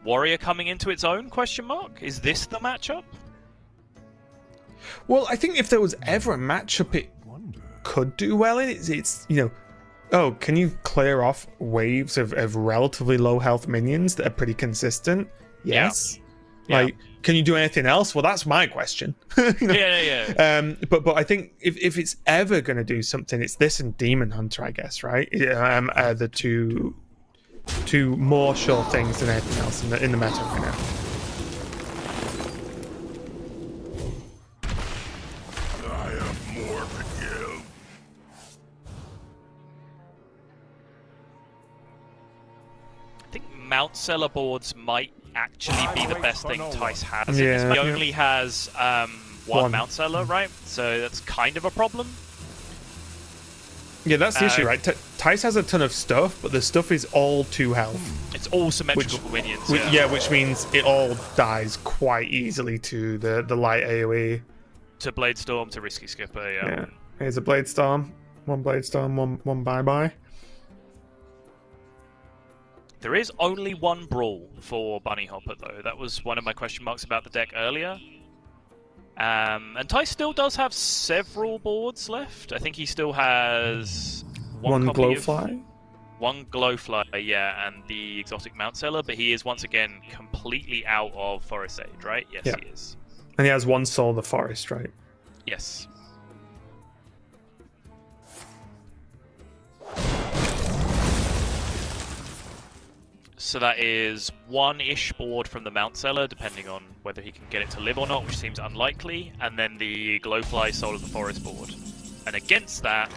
Warrior coming into its own? Question mark. Is this the matchup? Well, I think if there was ever a matchup it could do well in, it's you know, oh, can you clear off waves of relatively low health minions that are pretty consistent? Yes. Yeah. Like, can you do anything else? Well, that's my question. You know? Yeah. But I think if it's ever going to do something, it's this and Demon Hunter, I guess, right? Are the two more sure things than anything else in the meta right now. I have more to give. I think Mount Seller boards might actually be the best thing Thijs has. Yeah. He only has one Mount Seller, right? So that's kind of a problem. Yeah, that's the issue, right? Thijs has a ton of stuff, but the stuff is all 2 health. It's all symmetrical minions. Which means it all dies quite easily to the light AoE. To Blade Storm, to Risky Skipper, yeah. Here's a Blade Storm. One Blade Storm, one bye-bye. There is only one Brawl for Bunnyhoppor, though. That was one of my question marks about the deck earlier. And Thijs still does have several boards left. I think he still has one copy Glowfly? One Glowfly, yeah, and the exotic Mount Seller, but he is once again completely out of Forest Age, right? Yes, Yeah. he is. And he has one Soul of the Forest, right? Yes. So that is one-ish board from the Mount Seller, depending on whether he can get it to live or not, which seems unlikely, and then the Glowfly Soul of the Forest board. And against that,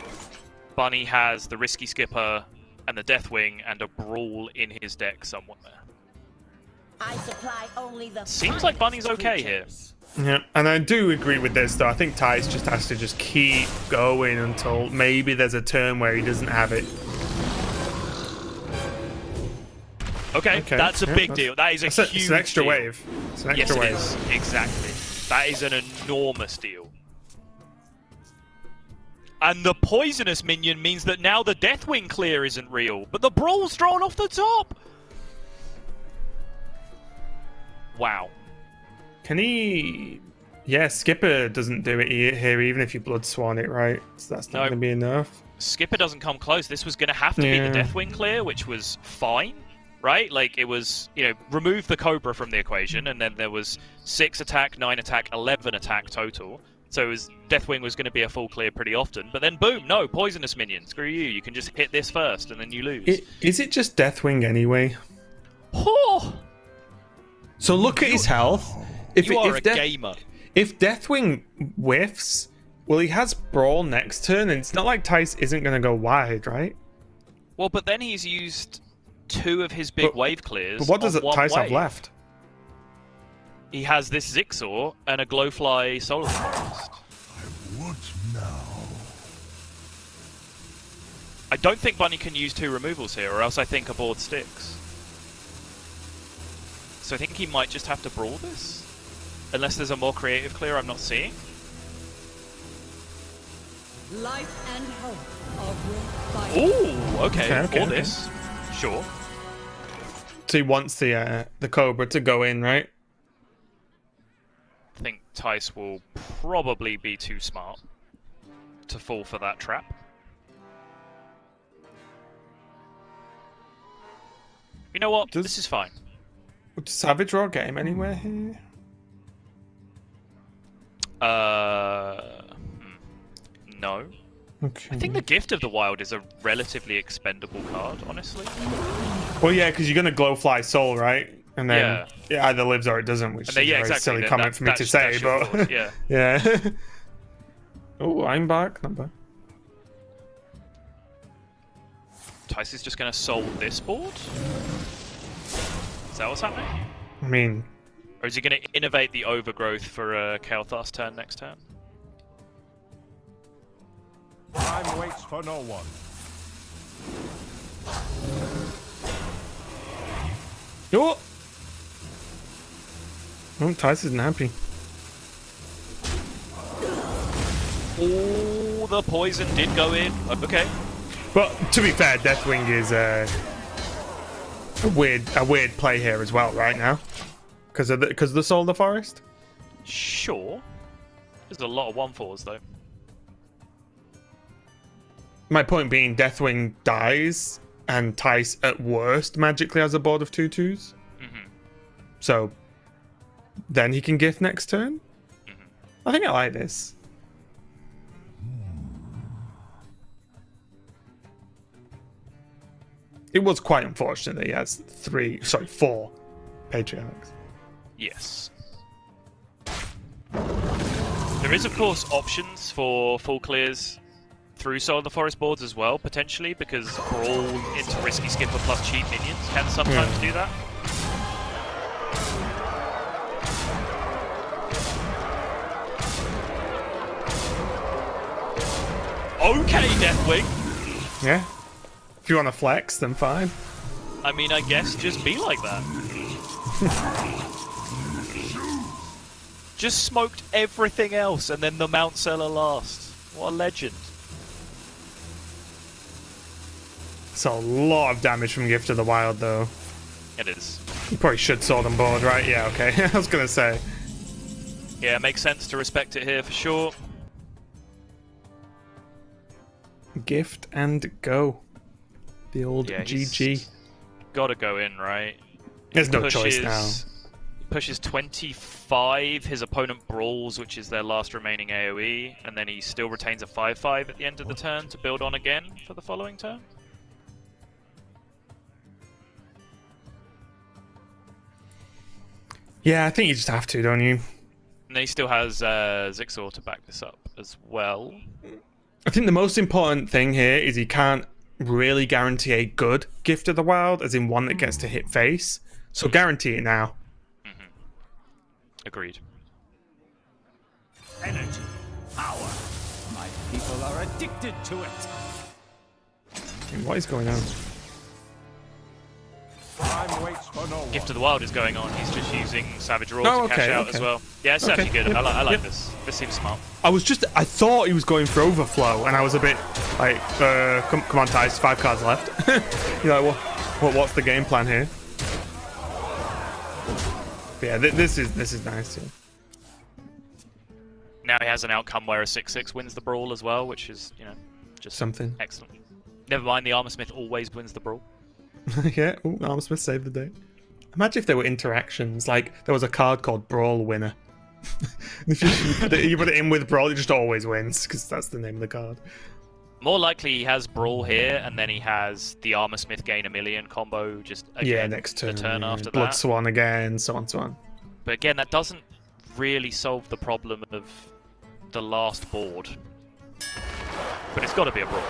Bunny has the Risky Skipper and the Deathwing and a Brawl in his deck somewhere. I supply only the Seems like Bunny's okay here. Yeah, and I do agree with this, though. I think Thijs just has to just keep going until maybe there's a turn where he doesn't have it. Okay, that's a big deal. That is a huge It's an extra deal. wave. It's an Yes, extra it wave. is. Exactly. That is an enormous deal. And the poisonous minion means that now the Deathwing clear isn't real, but the Brawl's drawn off the top! Wow. Can he... Yeah, Skipper doesn't do it here, even if you Blood Swan it, right? So that's not No. going to be enough. Skipper doesn't come close. This was going to have to be the Deathwing clear, which was fine, right? Like, it was, you know, remove the Cobra from the equation, and then there was 6 attack, 9 attack, 11 attack total. So it was, Deathwing was going to be a full clear pretty often. But then, boom, no, poisonous minion. Screw you. You can just hit this first, and then you lose. Is it just Deathwing anyway? Oh! So look at his health. You are a gamer. If Deathwing whiffs, well, he has Brawl next turn, and it's not like Thijs isn't going to go wide, right? Well, but then he's used 2 of his big wave clears. But what does on one Thijs have wave. left? He has this Zixor and a Glowfly Solar Forest. What now? I don't think Bunny can use 2 removals here, or else I think a board sticks. So I think he might just have to Brawl this? Unless there's a more creative clear I'm not seeing. Life and hope of your fight. Ooh, okay, Okay. this. Sure. So he wants the Cobra to go in, right? I think Thijs will probably be too smart to fall for that trap. You know what? This is fine. Would Savage Roar get him anywhere here? No. Okay. I think the Gift of the Wild is a relatively expendable card, honestly. Well, yeah, because you're going to Glowfly Soul, right? And then it either lives or it doesn't, which is a very silly Then comment for me to say, that's your but... forward, yeah. yeah. Oh, I'm back. Not bad. Thijs is just going to soul this board? Is that what's happening? I mean... Or is he going to innovate the Overgrowth for Kael'thas turn next turn? Time waits for no one. Oh! Oh, Thijs isn't happy. Oh, the poison did go in. Okay. But to be fair, Deathwing is a weird play here as well, right now, because of the Soul of the Forest. Sure. There's a lot of 1/4s though. My point being, Deathwing dies, and Thijs at worst magically has a board of 2/2s. So then he can gift next turn. I think I like this. It was quite unfortunate that he has 4 Patriarchs. Yes. There is, of course, options for full clears through Soul of the Forest boards as well, potentially, because Brawl into Risky Skipper plus cheap minions can sometimes do that. Okay, Deathwing. Yeah. If you want to flex, then fine. I mean, I guess just be like that. Just smoked everything else, and then the Mount Seller last. What a legend. So a lot of damage from Gift of the Wild, though. It is. You probably should sword on board, right? Yeah, okay. I was going to say. Yeah, it makes sense to respect it here for sure. Gift and go. The old Yeah, GG. Got to go in, right? There's no choice now. Pushes 25. His opponent brawls, which is their last remaining AoE, and then he still retains a 5/5 at the end of the turn to build on again for the following turn. Yeah, I think you just have to, don't you? And then he still has Zixor to back this up as well. I think the most important thing here is he can't really guarantee a good Gift of the Wild, as in one that gets to hit face. So guarantee it now. Agreed. Energy, power. My people are addicted to it. What is going on? Time waits for no one. Gift of the Wild is going on. He's just using Savage Roar Oh, to cash okay, out okay. as well. Yeah, it's Okay, actually good. yep, I like yep. this. This seems smart. I thought he was going for overflow, and I was a bit like, come on, Thijs, 5 cards left. You're like, what's the game plan here? But yeah, this is nice. Yeah. Now he has an outcome where a 6/6 wins the brawl as well, which is, you know, just Something. excellent. Never mind, the Armor Smith always wins the brawl. Yeah, ooh, Armsmith saved the day. Imagine if there were interactions, like there was a card called Brawl Winner. If you put it in with Brawl, it just always wins, because that's the name of the card. More likely he has Brawl here, and then he has the Armor Smith gain 1,000,000 combo just again Yeah, next turn. the turn yeah. after Blood that. Swan again, so on, so on. But again, that doesn't really solve the problem of the last board. But it's got to be a Brawl.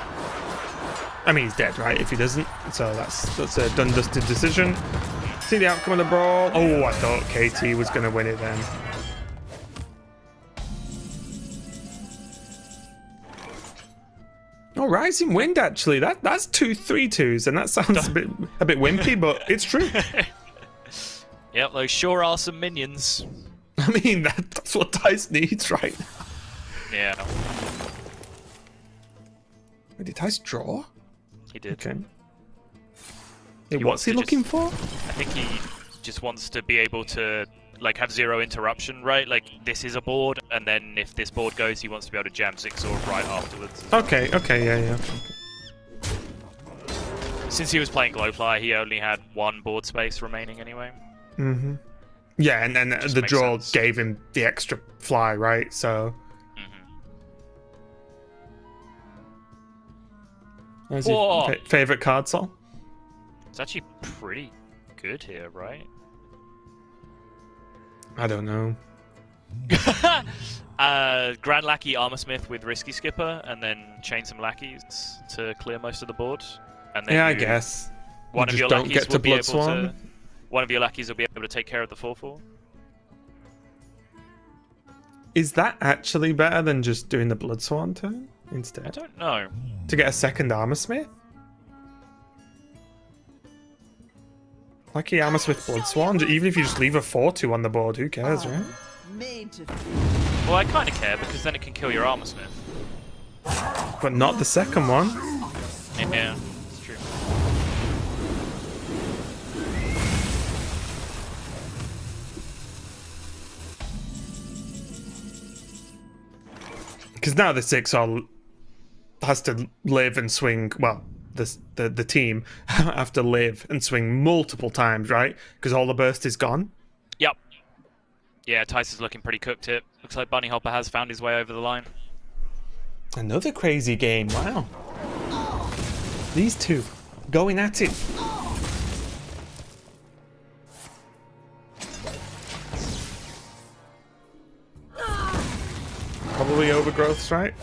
I mean, he's dead, right? If he doesn't, so that's a done dusted decision. See the outcome of the brawl. Oh, I thought KT was going to win it then. Oh, Rising Wind actually. That's 2 3/2s, and that sounds a bit wimpy, but it's true. Yep, those sure are some minions. I mean, that's what Thijs needs right now. Yeah, Wait, did Thijs draw? he did. Okay. He What's wants he to looking just- for? I think he just wants to be able to like have 0 interruption, right? Like this is a board, and then if this board goes, he wants to be able to jam Zixor right afterwards. Okay, yeah. Since he was playing Glowfly, he only had 1 board space remaining anyway. Mm-hmm. Yeah, and then Just the makes draw sense. gave him the extra fly, right? So. What's Whoa. your favorite card, Sol? It's actually pretty good here, right? I don't know. Grand Lackey Armor Smith with Risky Skipper, and then chain some lackeys to clear most of the board. And then Yeah, I guess. one You of your just don't lackeys get to will be Blood able Swan. to. One of your lackeys will be able to take care of the 4/4. Is that actually better than just doing the Blood Swan turn I instead? don't know. To get a second Armor Smith? Lucky Armor Smith Blood Swan, even if you just leave a 4/2 on the board, who cares, right? Made to Well, I kind of care because then it can kill your Armor Smith. But not the second one. Yeah, it's true. Because now the 6 has to live and swing. Well, the team have to live and swing multiple times, right? Because all the burst is gone. Yep. Yeah, Thijs is looking pretty cooked here. Looks like Bunnyhoppor has found his way over the line. Another crazy game. Wow. These two going at it. Probably overgrowths, right?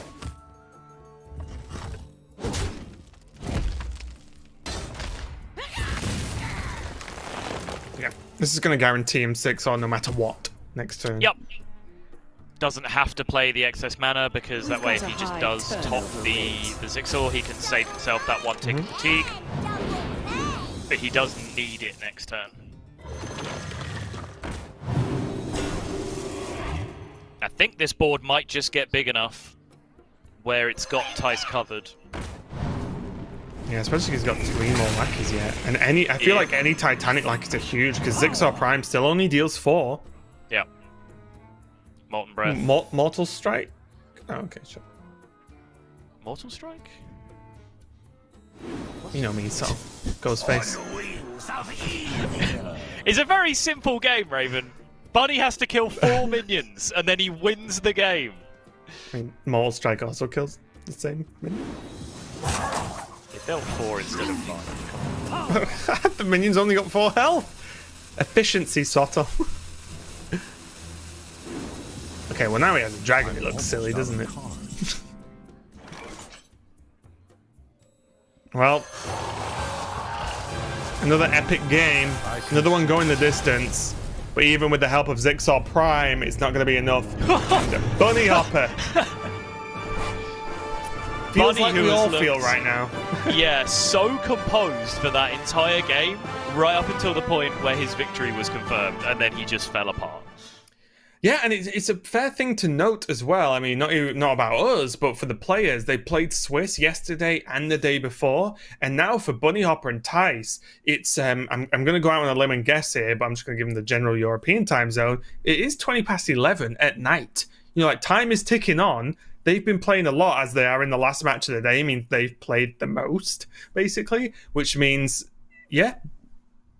Yeah. This is going to guarantee him 6 on no matter what next turn. Yep. Doesn't have to play the excess mana because that way if he just does top the Zixor, he can save himself that 1 tick of fatigue. But he does need it next turn. I think this board might just get big enough where it's got Thijs covered. Yeah, especially because he's got 3 more lackeys yet. And I feel like any Titanic lackeys are huge because Zixor Prime still only deals 4. Yeah. Molten Breath. Mortal Strike? Oh, okay, sure. Mortal Strike? You know me, so Ghostface. It's a very simple game, Raven. Bunny has to kill 4 minions, and then he wins the game. I mean, Mortal Strike also kills the same minion. It dealt 4 instead of 5. The minions only got 4 health. Efficiency, Soto. Okay, well now he has a dragon. It looks silly, doesn't it? Well, another epic game. Another one going the distance. But even with the help of Zigsaw Prime, it's not going to be enough. Bunnyhoppor. Feels Bunny like who we has all looked- feel right now. Yeah, so composed for that entire game, right up until the point where his victory was confirmed, and then he just fell apart. Yeah, and it's a fair thing to note as well. I mean, not about us, but for the players. They played Swiss yesterday and the day before, and now for Bunnyhoppor and Thijs, it's I'm going to go out on a limb and guess here, but I'm just going to give them the general European time zone. It is 11:20 at night. You know, like time is ticking on. They've been playing a lot as they are in the last match of the day. I mean, they've played the most basically, which means, yeah,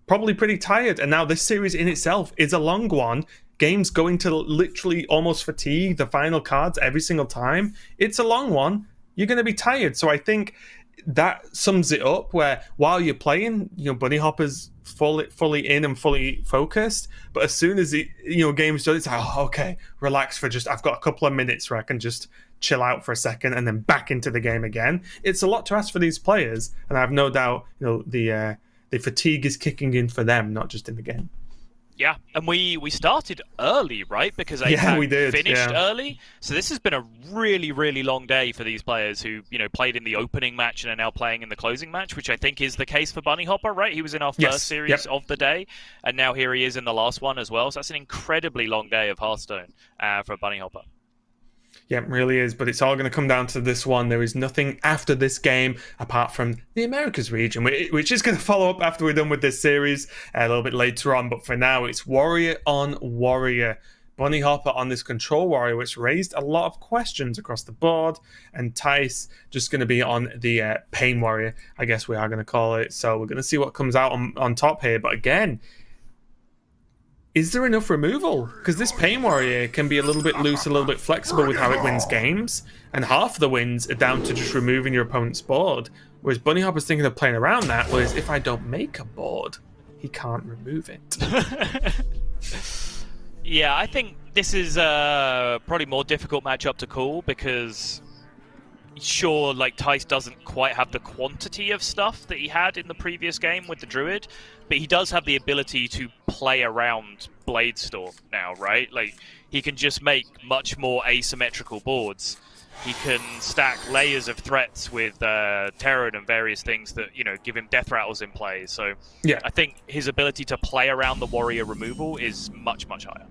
probably pretty tired. And now this series in itself is a long one. Games going to literally almost fatigue the final cards every single time. It's a long one. You're going to be tired. So I think that sums it up where while you're playing, you know, Bunnyhopper's fully in and fully focused. But as soon as game's done, it's like, oh, okay, relax for I've got a couple of minutes where I can just chill out for a second and then back into the game again. It's a lot to ask for these players. And I have no doubt, the fatigue is kicking in for them, not just in the game. Yeah, and we started early, right? Because they we did, finished yeah. early. So this has been a really, really long day for these players who, played in the opening match and are now playing in the closing match, which I think is the case for Bunnyhoppor, right? He was in our first series of the day, and now here he is in the last one as well. So that's an incredibly long day of Hearthstone for Bunnyhoppor. Yeah, it really is, but it's all going to come down to this one. There is nothing after this game apart from the Americas region, which is going to follow up after we're done with this series a little bit later on. But for now, it's Warrior on Warrior. Bunnyhoppor on this Control Warrior, which raised a lot of questions across the board. And Thijs just going to be on the Pain Warrior, I guess we are going to call it. So we're going to see what comes out on top here. But again, is there enough removal? Because this Pain Warrior can be a little bit loose, a little bit flexible with how it wins games, and half the wins are down to just removing your opponent's board. Whereas Bunnyhopper's thinking of playing around that, whereas if I don't make a board, he can't remove it. Yeah, I think this is probably more difficult matchup to call because sure, like Thijs doesn't quite have the quantity of stuff that he had in the previous game with the Druid, but he does have the ability to play around Bladestorm now, right? Like, he can just make much more asymmetrical boards. He can stack layers of threats with Terran and various things that, give him death rattles in play. So yeah, I think his ability to play around the warrior removal is much, much higher.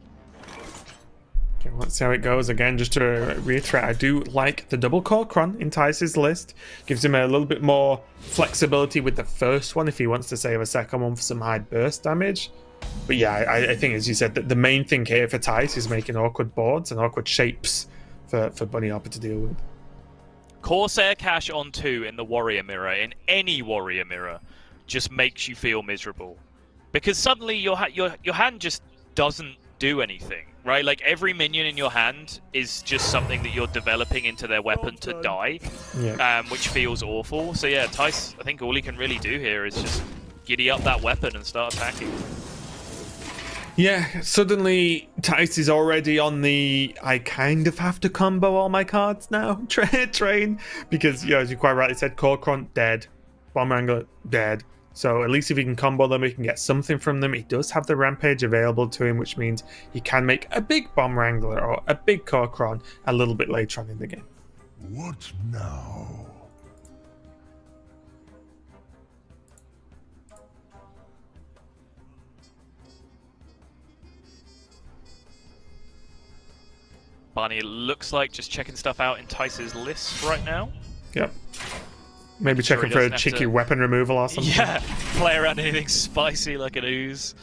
Okay, let's see how it goes. Again, just to reiterate, I do like the double Kor'kron in Thijs' list. Gives him a little bit more flexibility with the first one if he wants to save a second one for some high burst damage. But yeah, I think, as you said, that the main thing here for Thijs is making awkward boards and awkward shapes for Bunnyhoppor to deal with. Corsair Cash on 2 in the Warrior Mirror, in any Warrior Mirror, just makes you feel miserable. Because suddenly your hand just doesn't do anything, right? Like, every minion in your hand is just something that you're developing into their weapon to die, which feels awful. So yeah, Thijs, I think all he can really do here is just giddy up that weapon and start attacking. Yeah, suddenly Thijs is already on the I kind of have to combo all my cards now train, because, as you quite rightly said, Kor'kron dead, Bomb Wrangler dead. So at least if he can combo them, he can get something from them. He does have the Rampage available to him, which means he can make a big Bomb Wrangler or a big Kor'kron a little bit later on in the game. What now? Bunny looks like just checking stuff out in Thijs' list right now. Yep. Maybe checking for a cheeky weapon removal or something. Yeah, play around anything spicy like an ooze.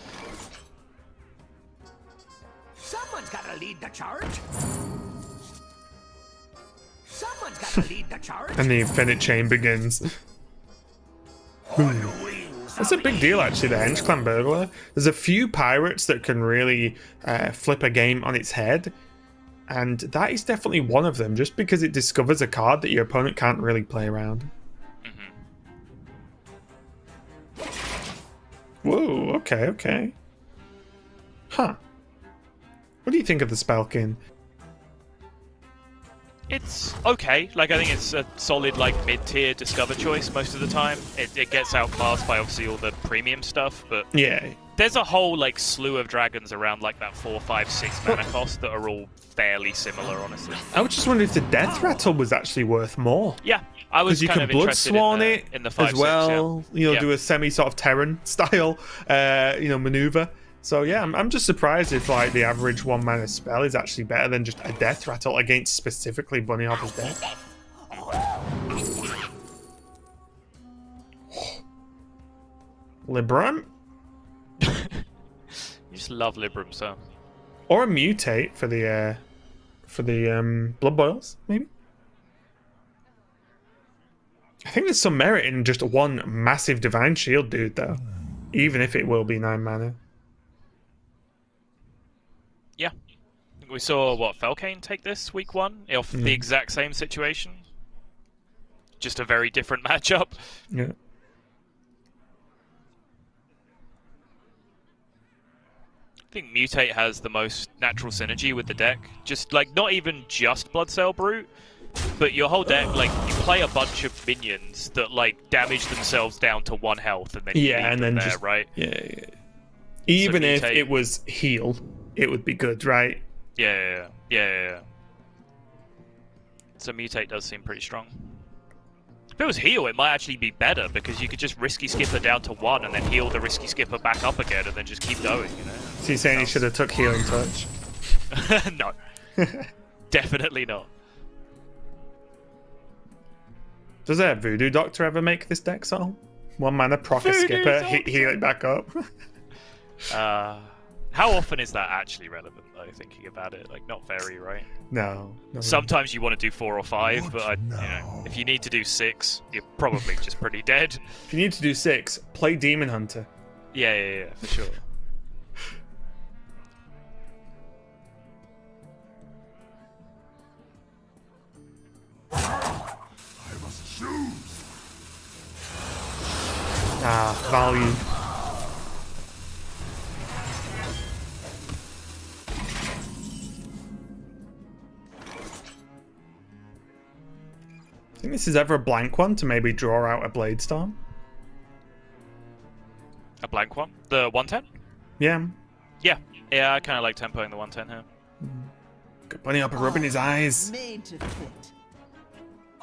Someone's got to lead the charge. Someone's got to lead the charge. And the Infinite Chain begins. That's a big deal, actually, the Henge Clan Burglar. There's a few pirates that can really flip a game on its head, and that is definitely one of them, just because it discovers a card that your opponent can't really play around. Whoa, okay. Huh. What do you think of the Spellkin? It's okay. Like, I think it's a solid, like, mid-tier Discover choice most of the time. It gets outclassed by, obviously, all the premium stuff, but... Yeah. There's a whole, like, slew of dragons around, like, that 4, 5, 6 mana cost that are all fairly similar, honestly. I was just wondering if the Death Rattle was actually worth more. Yeah, I was Because you kind can of Blood interested Swan in it in the 5, as well. 6, yeah. Do a semi sort of Terran style, maneuver. So yeah, I'm just surprised if like the average 1 mana spell is actually better than just a Death Rattle against specifically Bunnyhoppor's deck. Libram, You just love Libram, so... or a Mutate for the Blood Boils, maybe. I think there's some merit in just one massive Divine Shield, dude, though, even if it will be 9 mana. Yeah. We saw, Felkane take this week 1 off the exact same situation. Just a very different matchup. Yeah. I think Mutate has the most natural synergy with the deck. Just, like, not even just Bloodsail Brute, but your whole deck, like, you play a bunch of minions that, like, damage themselves down to 1 health, and then you leave and them then there, just right? Yeah. Even if Mutate- it was heal, it would be good, right? Yeah. So Mutate does seem pretty strong. If it was heal, it might actually be better, because you could just Risky Skipper down to 1 and then heal the Risky Skipper back up again and then just keep going, you know? So you're saying he should have took Healing Touch? No. Definitely not. Does a Voodoo Doctor ever make this deck song? 1 mana, proc a Skipper, heal it back up. How often is that actually relevant, though, thinking about it? Like, not very, right? No. Sometimes you want to do 4 or 5, but if you need to do 6, you're probably just pretty dead. If you need to do 6, play Demon Hunter. Yeah, for sure. I must choose. Value. I think this is ever a blank one to maybe draw out a Bladestorm. A blank one? The 110? Yeah. Yeah, I kind of like tempoing the 110 here. Got Bunnyhoppor rubbing his eyes. Made to fit.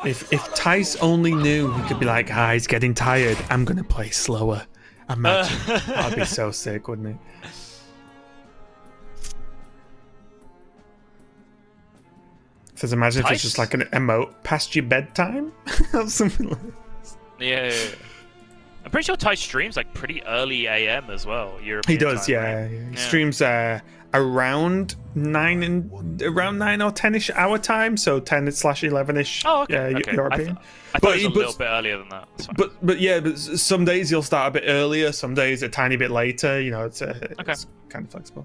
If Thijs only knew, he could be like, he's getting tired. I'm going to play slower. Imagine. That'd be so sick, wouldn't it? Says, imagine if it's just like an emote past your bedtime or something like that. Yeah. I'm pretty sure Thijs streams like pretty early AM as well. European He does, time, yeah. right? He streams around 9 or 10ish hour time, so 10/11ish. Oh, okay. Okay. European. I thought it was a little bit earlier than that. That's fine. But some days you'll start a bit earlier, some days a tiny bit later. It's kind of flexible.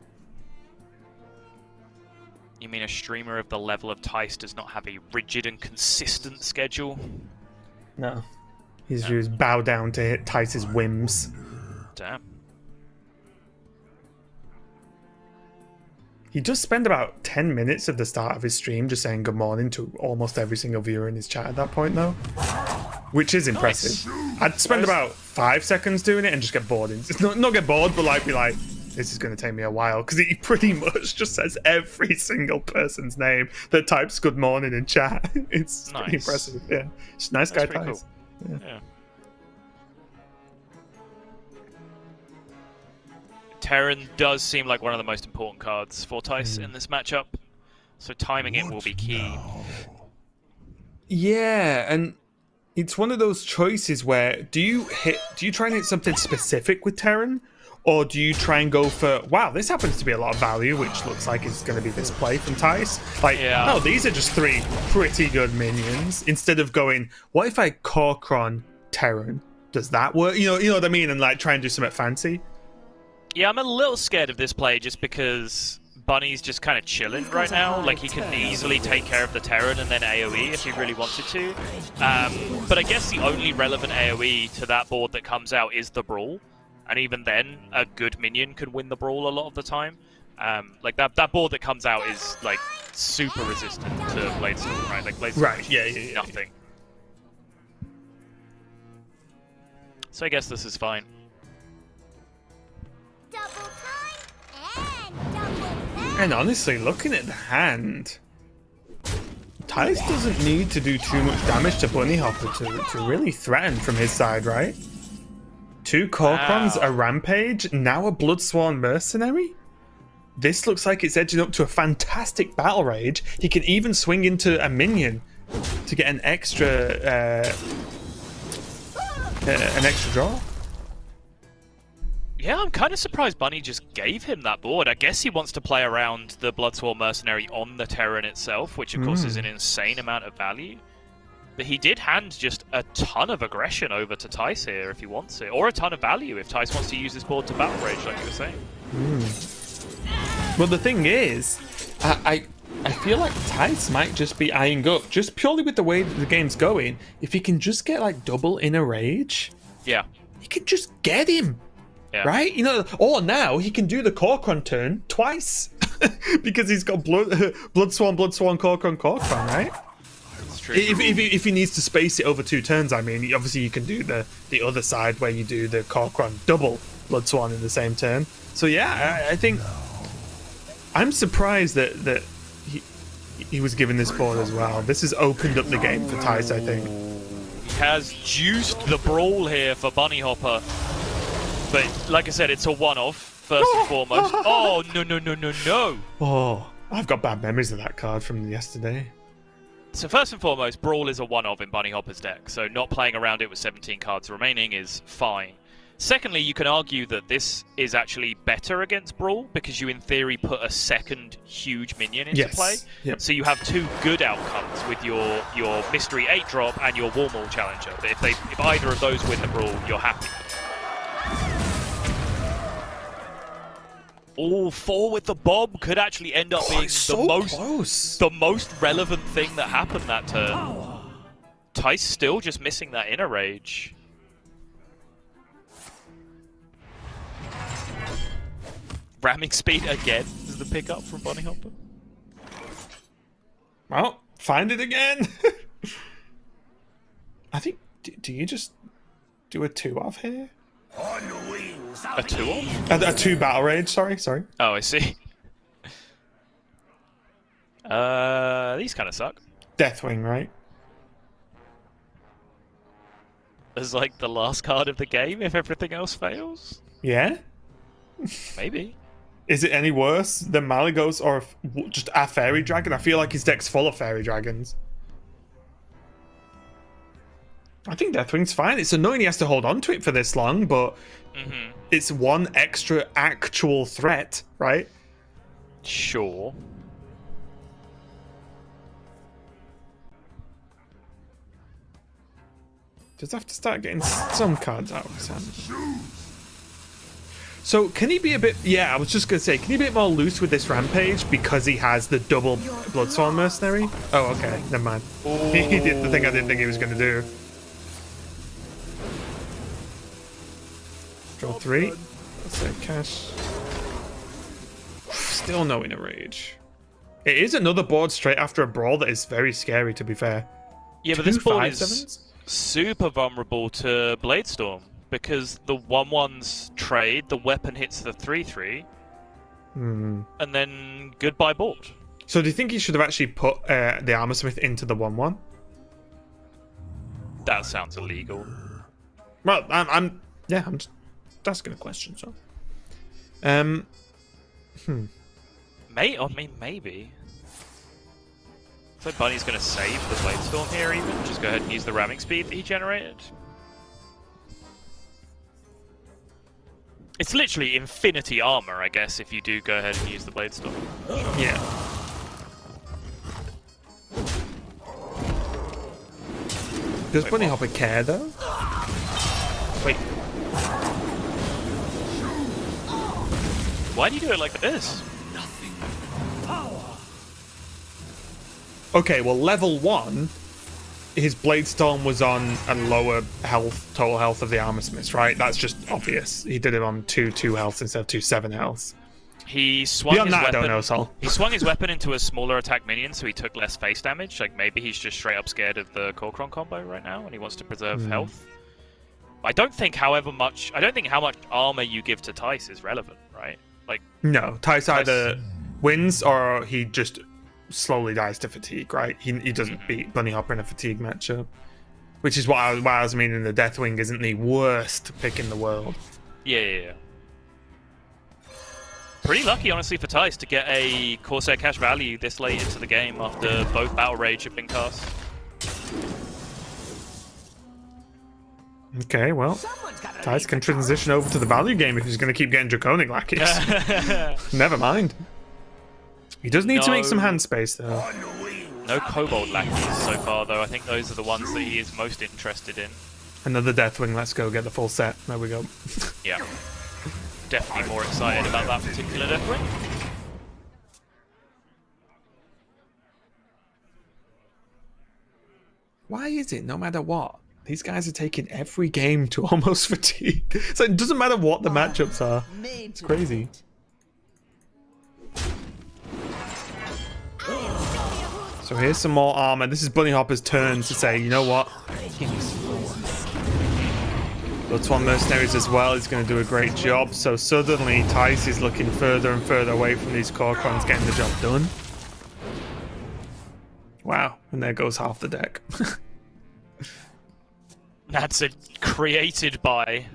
You mean a streamer of the level of Thijs does not have a rigid and consistent schedule? No. He's just bow down to hit Thijs' whims. Damn. He does spend about 10 minutes of the start of his stream just saying good morning to almost every single viewer in his chat at that point, though. Which is impressive. I'd spend about 5 seconds doing it and just get bored. Not get bored, but be like, this is going to take me a while, because he pretty much just says every single person's name that types good morning in chat. It's pretty impressive. Yeah. Just nice guy, Thijs. Cool. Yeah. Terran does seem like one of the most important cards for Thijs in this matchup, so timing it will be key. Yeah, and it's one of those choices where do you try and hit something specific with Terran, or do you try and go for, wow, this happens to be a lot of value, which looks like it's going to be this play from Thijs. No, these are just 3 pretty good minions. Instead of going, what if I Korkron Terran? does that work? You know what I mean? And like try and do something fancy. Yeah, I'm a little scared of this play just because Bunny's just kind of chilling right now. Like, he could easily take care of the Terran and then AoE if he really wanted to. But I guess the only relevant AoE to that board that comes out is the Brawl. And even then, a good minion can win the Brawl a lot of the time. Like, that board that comes out is, like, super resistant to Bladestorm, right? Like, Bladestorm Right, yeah. nothing. So I guess this is fine. And honestly, looking at the hand, Thijs doesn't need to do too much damage to Bunnyhoppor to really threaten from his side, right? 2 Corcrons, a Rampage, now a Bloodsworn Mercenary? This looks like it's edging up to a fantastic Battle Rage. He can even swing into a minion to get an extra draw. Yeah, I'm kind of surprised Bunny just gave him that board. I guess he wants to play around the Bloodsworn Mercenary on the Terran itself, which of course is an insane amount of value. But he did hand just a ton of aggression over to Thijs here if he wants it, or a ton of value if Thijs wants to use this board to Battle Rage, like you were saying. Well, the thing is, I feel like Thijs might just be eyeing up, just purely with the way that the game's going. If he can just get like double Inner Rage, Yeah. he can just get him. Yeah. Right? You know, or now he can do the Corcron turn twice because he's got Bloodsworn, Corcron, right? It's true. If he needs to space it over 2 turns, I mean, obviously you can do the other side where you do the Corcron double Bloodsworn in the same turn. So yeah, I think I'm surprised that he was given this board as well. This has opened up the game for Thijs, I think. He has juiced the Brawl here for Bunnyhoppor. But, like I said, it's a one-off, first and foremost. Oh, no. Oh, I've got bad memories of that card from yesterday. So first and foremost, Brawl is a one-of in Bunnyhoppor's deck, so not playing around it with 17 cards remaining is fine. Secondly, you can argue that this is actually better against Brawl, because you in theory put a second huge minion into play. Yep. So you have 2 good outcomes with your Mystery 8-drop and your Warmaul Challenger. But if either of those win the Brawl, you're happy. All 4 with the bomb could actually end up being the most relevant thing that happened that turn. Thijs still just missing that Inner Rage. Ramming speed again is the pickup from Bunnyhoppor. Well, find it again. I think. Do you just do a 2-off here? A 2-off? A 2 Battle Rage. Sorry. Oh, I see. These kind of suck. Deathwing, right? As like the last card of the game if everything else fails? Yeah. Maybe. Is it any worse than Malygos or just a Fairy Dragon? I feel like his deck's full of Fairy Dragons. I think Deathwing's fine. It's annoying he has to hold on to it for this long, but it's 1 extra actual threat, right? Sure. Does have to start getting some cards out of his hand. So can he be a bit... Yeah, I was just going to say, can he be a bit more loose with this Rampage because he has the double Bloodsworn Mercenary? Oh, okay. Never mind. He did the thing I didn't think he was going to do. Draw 3. That's it, cash. Still no Inner Rage. It is another board straight after a Brawl that is very scary, to be fair. Yeah, but this board 5/7s? is super vulnerable to Bladestorm, because the 1/1s trade, the weapon hits the 3/3, and then goodbye board. So do you think he should have actually put the Armorsmith into the 1/1? That sounds illegal. Well, I'm just asking a question, so. Maybe. So Bunny's going to save the Bladestorm here even? Just go ahead and use the ramming speed that he generated? It's literally infinity armor, I guess, if you do go ahead and use the Bladestorm. Yeah. Does Bunnyhoppor care, though? Wait. Why do you do it like this? Okay, well, level 1, his Blade Storm was on a lower health, total health of the Armor Smiths, right? That's just obvious. He did it on 2 health instead of 7 health. He swung Beyond his that, weapon. I don't know, Sol. He swung his weapon into a smaller attack minion, so he took less face damage. Like maybe he's just straight up scared of the Korkron combo right now, and he wants to preserve health. I don't think, how much armor you give to Thijs is relevant, right? Like No, Thijs either wins or he just slowly dies to fatigue, right? He doesn't beat Bunnyhoppor in a fatigue matchup, which is why I was meaning the Deathwing isn't the worst pick in the world. Yeah. Pretty lucky, honestly, for Thijs to get a Corsair cash value this late into the game after both Battle Rage have been cast. Okay, well, Thijs can transition over to the value game if he's going to keep getting Draconic lackeys. Never mind. He does need to make some hand space, though. No Kobold lackeys so far, though. I think those are the ones that he is most interested in. Another Deathwing. Let's go get the full set. There we go. Yeah. Definitely more excited about that particular Deathwing. Why is it, no matter what, these guys are taking every game to almost fatigue? So it doesn't matter what the matchups are. It's crazy. So here's some more armor. This is Bunnyhoppor's turn to say, you know what? Blood-Sworn Mercenaries as well is going to do a great job. So suddenly, Thijs is looking further and further away from these Korkrons getting the job done. Wow, and there goes half the deck. That's created by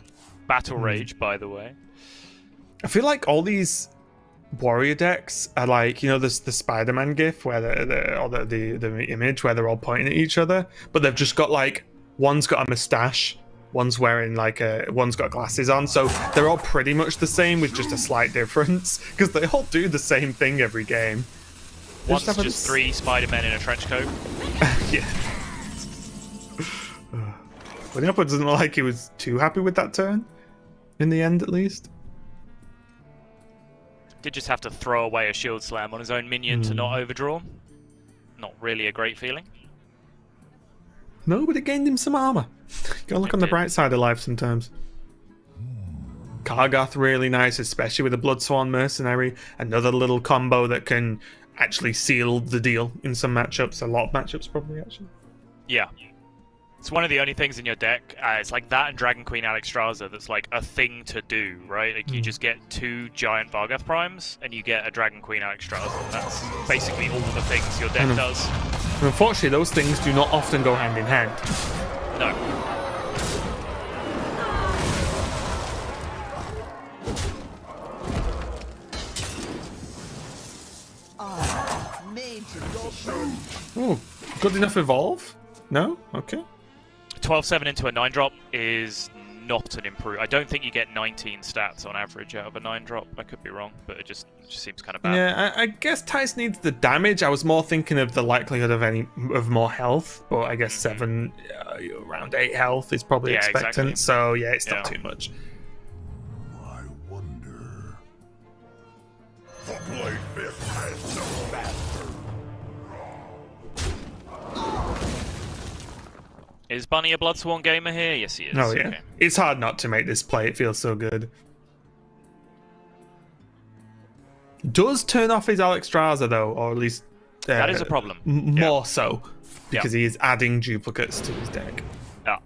Battle Rage, by the way. I feel like all these warrior decks are like, you know, the Spider-Man gif where the image where they're all pointing at each other, but they've just got like, one's got a mustache, one's wearing like one's got glasses on, so they're all pretty much the same with just a slight difference because they all do the same thing every game. One's just 3 Spider-Men in a trench coat. Yeah. Bunnyhoppor doesn't look like he was too happy with that turn, in the end at least. Did just have to throw away a shield slam on his own minion to not overdraw. Not really a great feeling. No, but it gained him some armor. Gotta look on the bright side of life sometimes. Kargath really nice, especially with a Blood-Sworn Mercenary. Another little combo that can actually seal the deal in some matchups. A lot of matchups probably, actually. Yeah. It's one of the only things in your deck. It's like that and Dragon Queen Alexstrasza that's like a thing to do, right? Like you just get 2 giant Vargoth Primes and you get a Dragon Queen Alexstrasza. That's basically all the things your deck does. And unfortunately, those things do not often go hand in hand. No. Oh, good enough evolve? No? Okay. 12-7 into a 9-drop is not an improve. I don't think you get 19 stats on average out of a 9-drop. I could be wrong, but it just seems kind of bad. Yeah, I guess Thijs needs the damage. I was more thinking of the likelihood of more health, but I guess 7, around 8 health is probably expectant. Exactly. So yeah, it's not too much. I wonder. The Blade Fist has no master. Is Bunny a Bloodsworn gamer here? Yes, he is. Oh yeah, Okay. it's hard not to make this play. It feels so good. Does turn off his Alexstrasza though, or at least That is a problem. More so, because he is adding duplicates to his deck. Yeah.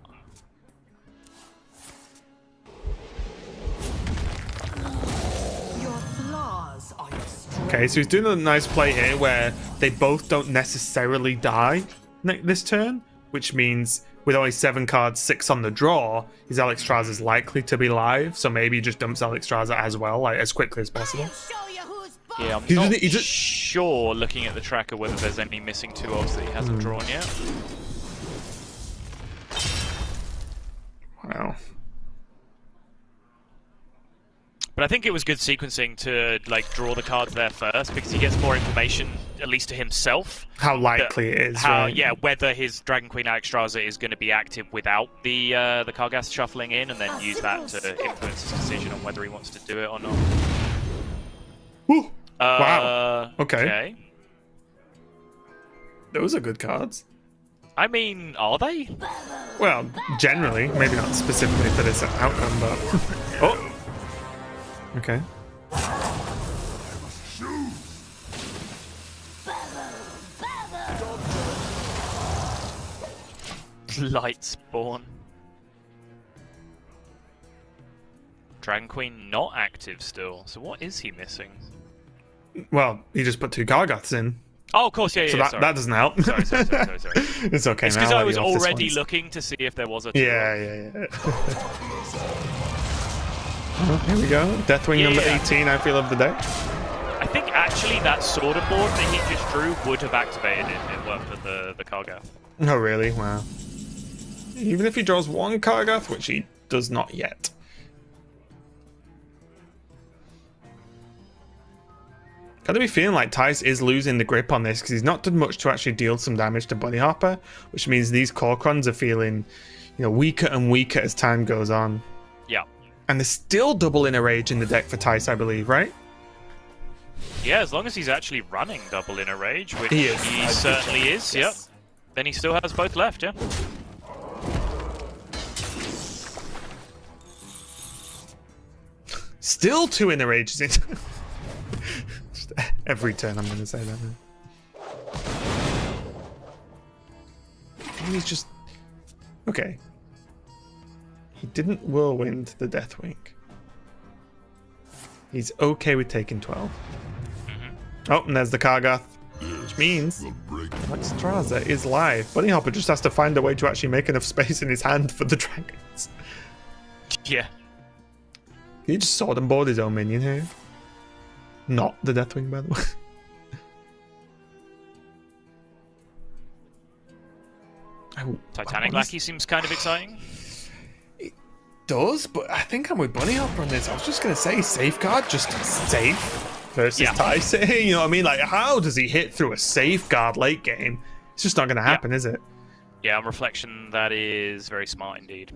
Your flaws are your strength. Okay, so he's doing a nice play here where they both don't necessarily die this turn, which means with only 7 cards, 6 on the draw, his Alexstrasza is likely to be live, so maybe he just dumps Alexstrasza as well, like as quickly as possible. Show you who's boss. Yeah, I'm He not doesn't- sure, looking at the tracker, whether there's any missing 2-ofs that he hasn't drawn yet. Wow. But I think it was good sequencing to like draw the cards there first because he gets more information, at least to himself. How likely it is, right? Yeah, whether his Dragon Queen Alexstrasza is going to be active without the Kargath shuffling in, and then use that to influence his decision on whether he wants to do it or not. Woo. Wow. Okay. Okay. Those are good cards. I mean, are they? Well, generally, maybe not specifically for this outcome, but oh. Okay. Lightspawn. Dragon Queen not active still. So what is he missing? Well, he just put 2 Kargaths in. Oh, of course, yeah, So yeah. that doesn't help. Sorry. It's okay. It's now, because I'll I let was you off this already one. looking to see if there was a. Yeah. Oh, here we go. Deathwing number 18, I feel, of the day. I think actually that Sword and Board that he just drew would have activated it. It worked with the Kargath. Oh, really? Wow. Even if he draws 1 Kargath, which he does not yet. Gotta be feeling like Thijs is losing the grip on this because he's not done much to actually deal some damage to Bunnyhoppor, which means these Korkrons are feeling, weaker and weaker as time goes on. Yeah. And there's still double inner rage in the deck for Thijs, I believe, right? Yeah, as long as he's actually running double inner rage, which He is. he certainly is. Yep. Then he still has both left. Yeah. Still 2 inner rages in. Every turn I'm going to say that now. And he's just... Okay. He didn't whirlwind the Deathwing. He's okay with taking 12. Oh, and there's the Kargath. Which means Alexstrasza is live. Bunnyhoppor just has to find a way to actually make enough space in his hand for the dragons. Yeah. He just sword and board his own minion here. Not the Deathwing, by the way. Titanic Lackey seems kind of exciting. It does, but I think I'm with Bunnyhoppor on this. I was just going to say safeguard, just safe versus Thijs. You know what I mean? Like, how does he hit through a safeguard late game? It's just not going to happen, is it? Yeah, on reflection, that is very smart indeed.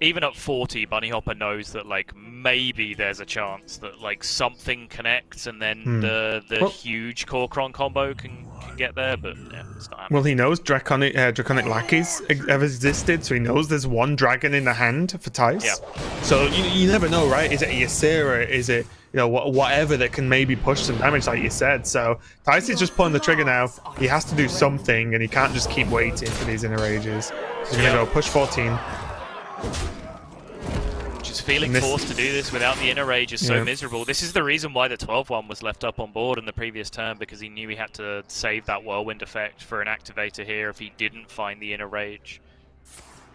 Even at 40, Bunnyhoppor knows that, like, maybe there's a chance that, like, something connects and then the huge Korkron combo can get there, but yeah, it's not happening. Well, he knows Draconic Lackeys have existed, so he knows there's 1 dragon in the hand for Thijs. Yeah. So you never know, right? Is it a Ysera? Is it, whatever that can maybe push some damage, like you said? So Thijs is just pulling the trigger now. He has to do something, and he can't just keep waiting for these inner rages. He's going to go push 14. Just feeling forced to do this without the inner rage is so miserable. This is the reason why the 12-1 was left up on board in the previous turn, because he knew he had to save that whirlwind effect for an activator here if he didn't find the inner rage.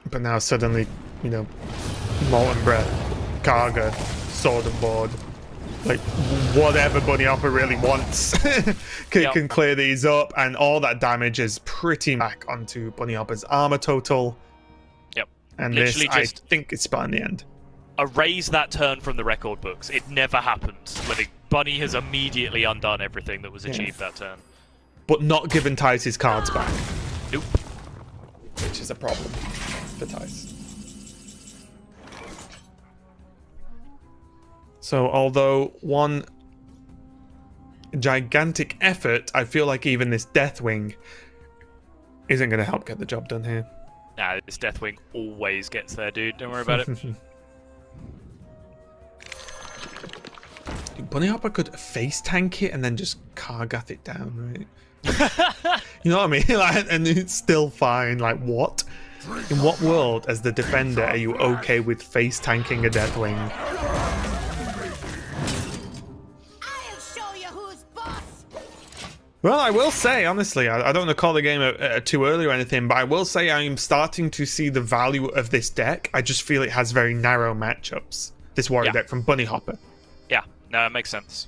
But now suddenly, Molten Breath, Karga, Sword and Board, like whatever Bunnyhoppor really wants can clear these up, and all that damage is pretty back onto Bunnyhopper's armor total. Yep. And literally this, I think, it's spot in the end. Erase that turn from the record books. It never happened. Like, Bunny has immediately undone everything that was achieved that turn. But not given Thijs his cards back. Nope. Which is a problem for Thijs. So, although one gigantic effort, I feel like even this Deathwing isn't going to help get the job done here. Nah, this Deathwing always gets there, dude. Don't worry about it. Bunnyhoppor could face tank it and then just Kargath it down, right? You know what I mean? Like, and it's still fine. Like, what? In what world, as the defender, are you okay with face tanking a Deathwing? I'll show you who's boss. Well, I will say, honestly, I don't want to call the game too early or anything, but I will say I'm starting to see the value of this deck. I just feel it has very narrow matchups, this warrior deck from Bunnyhoppor. Yeah, no, it makes sense.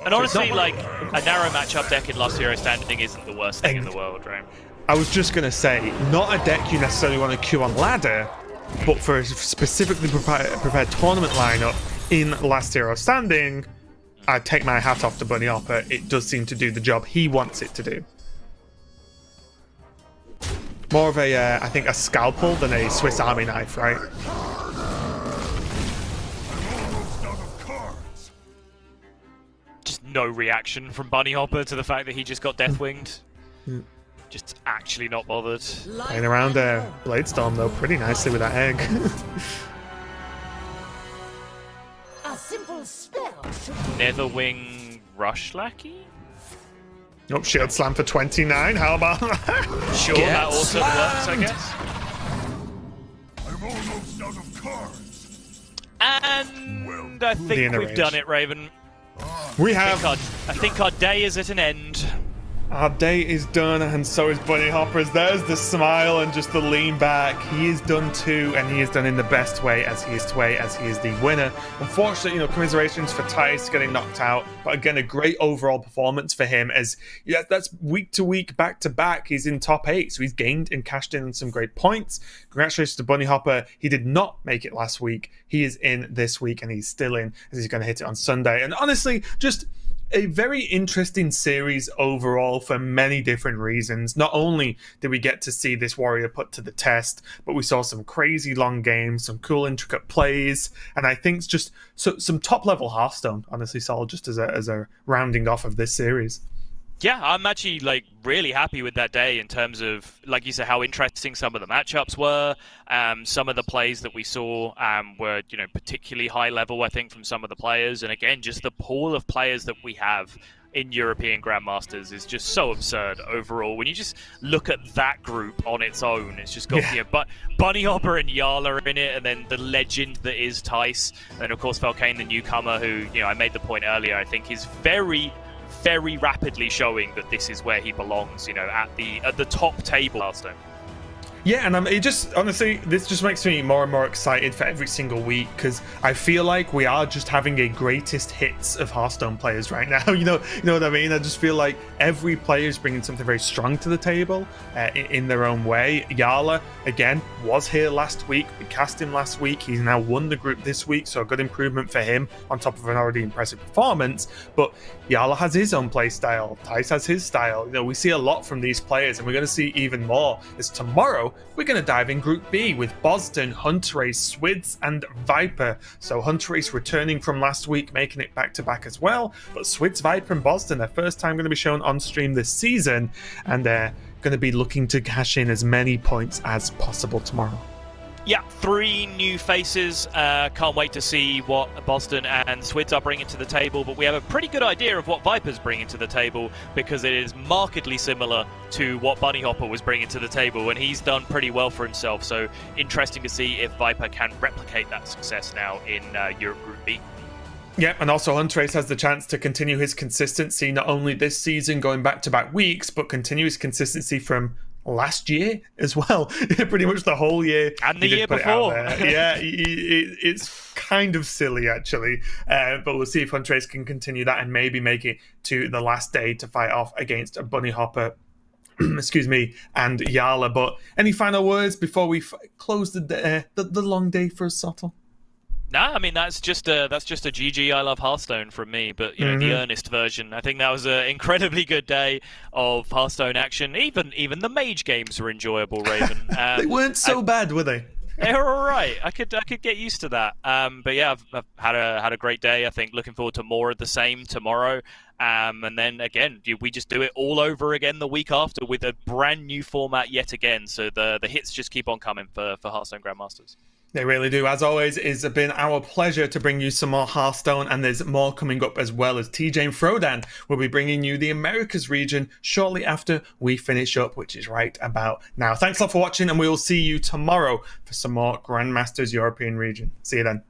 And honestly, like, a narrow matchup deck in Last Hero Standing isn't the worst thing in the world, right? I was just going to say, not a deck you necessarily want to queue on ladder, but for a specifically prepared tournament lineup in Last Hero Standing, I take my hat off to Bunnyhoppor. It does seem to do the job he wants it to do. More of a, I think, a scalpel than a Swiss Army knife, right? Just no reaction from Bunnyhoppor to the fact that he just got deathwinged. Just actually not bothered. Playing around Bladestorm, though, pretty nicely with that egg. A simple spell should Netherwing Rush Lackey? Oh, Shield Slam for 29. How about that? Sure, that also works, I guess. I'm almost out of cards. And I think we've done it, Raven. We have. I think our day is at an end. Our day is done, and so is Bunnyhoppor's. There's the smile and just the lean back. He is done too, and he is done in the best way, as he is the winner. Unfortunately, commiserations for Thijs getting knocked out, but again, a great overall performance for him. As that's week to week, back to back. He's in top 8, so he's gained and cashed in some great points. Congratulations to Bunnyhoppor. He did not make it last week. He is in this week, and he's still in, as he's going to hit it on Sunday. And honestly, just a very interesting series overall for many different reasons. Not only did we get to see this warrior put to the test, but we saw some crazy long games, some cool intricate plays, and I think just some top level Hearthstone, honestly, Sol, just as a rounding off of this series. Yeah, I'm actually really happy with that day in terms of, like you said, how interesting some of the matchups were. Some of the plays that we saw were, particularly high level, I think, from some of the players. And again, just the pool of players that we have in European Grandmasters is just so absurd overall. When you just look at that group on its own, it's just got but Bunnyhoppor and Jarl in it, and then the legend that is Thijs, and of course Falcane, the newcomer, who I made the point earlier, I think is very rapidly showing that this is where he belongs, at the top table. Hearthstone. Yeah, and it just, honestly, this just makes me more and more excited for every single week, because I feel like we are just having a greatest hits of Hearthstone players right now. You know what I mean? I just feel like every player is bringing something very strong to the table in their own way. Jarl, again, was here last week. We cast him last week. He's now won the group this week, so a good improvement for him on top of an already impressive performance. But Jarl has his own play style. Thijs has his style. We see a lot from these players, and we're going to see even more as tomorrow we're going to dive in Group B with Boston, Huntrace, Swids, and Viper. So Huntrace returning from last week, making it back-to-back as well. But Swids, Viper, and Boston, their first time going to be shown on stream this season, and they're going to be looking to cash in as many points as possible tomorrow. Yeah, 3 new faces. Can't wait to see what Boston and Swids are bringing to the table, but we have a pretty good idea of what Viper's bringing to the table, because it is markedly similar to what Bunnyhoppor was bringing to the table, and he's done pretty well for himself, so interesting to see if Viper can replicate that success now in Europe Group B. Yeah, and also Huntrace has the chance to continue his consistency, not only this season going back-to-back weeks, but continue his consistency from last year as well. Pretty much the whole year. And the year before. Yeah, it's kind of silly, actually. But we'll see if Huntrace can continue that and maybe make it to the last day to fight off against Bunnyhoppor. Excuse me, and Jarl. But any final words before we close the long day for us, Sottle? No, I mean that's just a GG I love Hearthstone from me, but the earnest version. I think that was an incredibly good day of Hearthstone action. Even the mage games were enjoyable, Raven. They weren't so bad, were they? They were all right. I could get used to that. But yeah, I've had a great day. I think looking forward to more of the same tomorrow. And then again, we just do it all over again the week after with a brand new format yet again. So the hits just keep on coming for Hearthstone Grandmasters. They really do. As always, it's been our pleasure to bring you some more Hearthstone, and there's more coming up, as well as TJ and Frodan will be bringing you the Americas region shortly after we finish up, which is right about now. Thanks a lot for watching, and we will see you tomorrow for some more Grandmasters European region. See you then.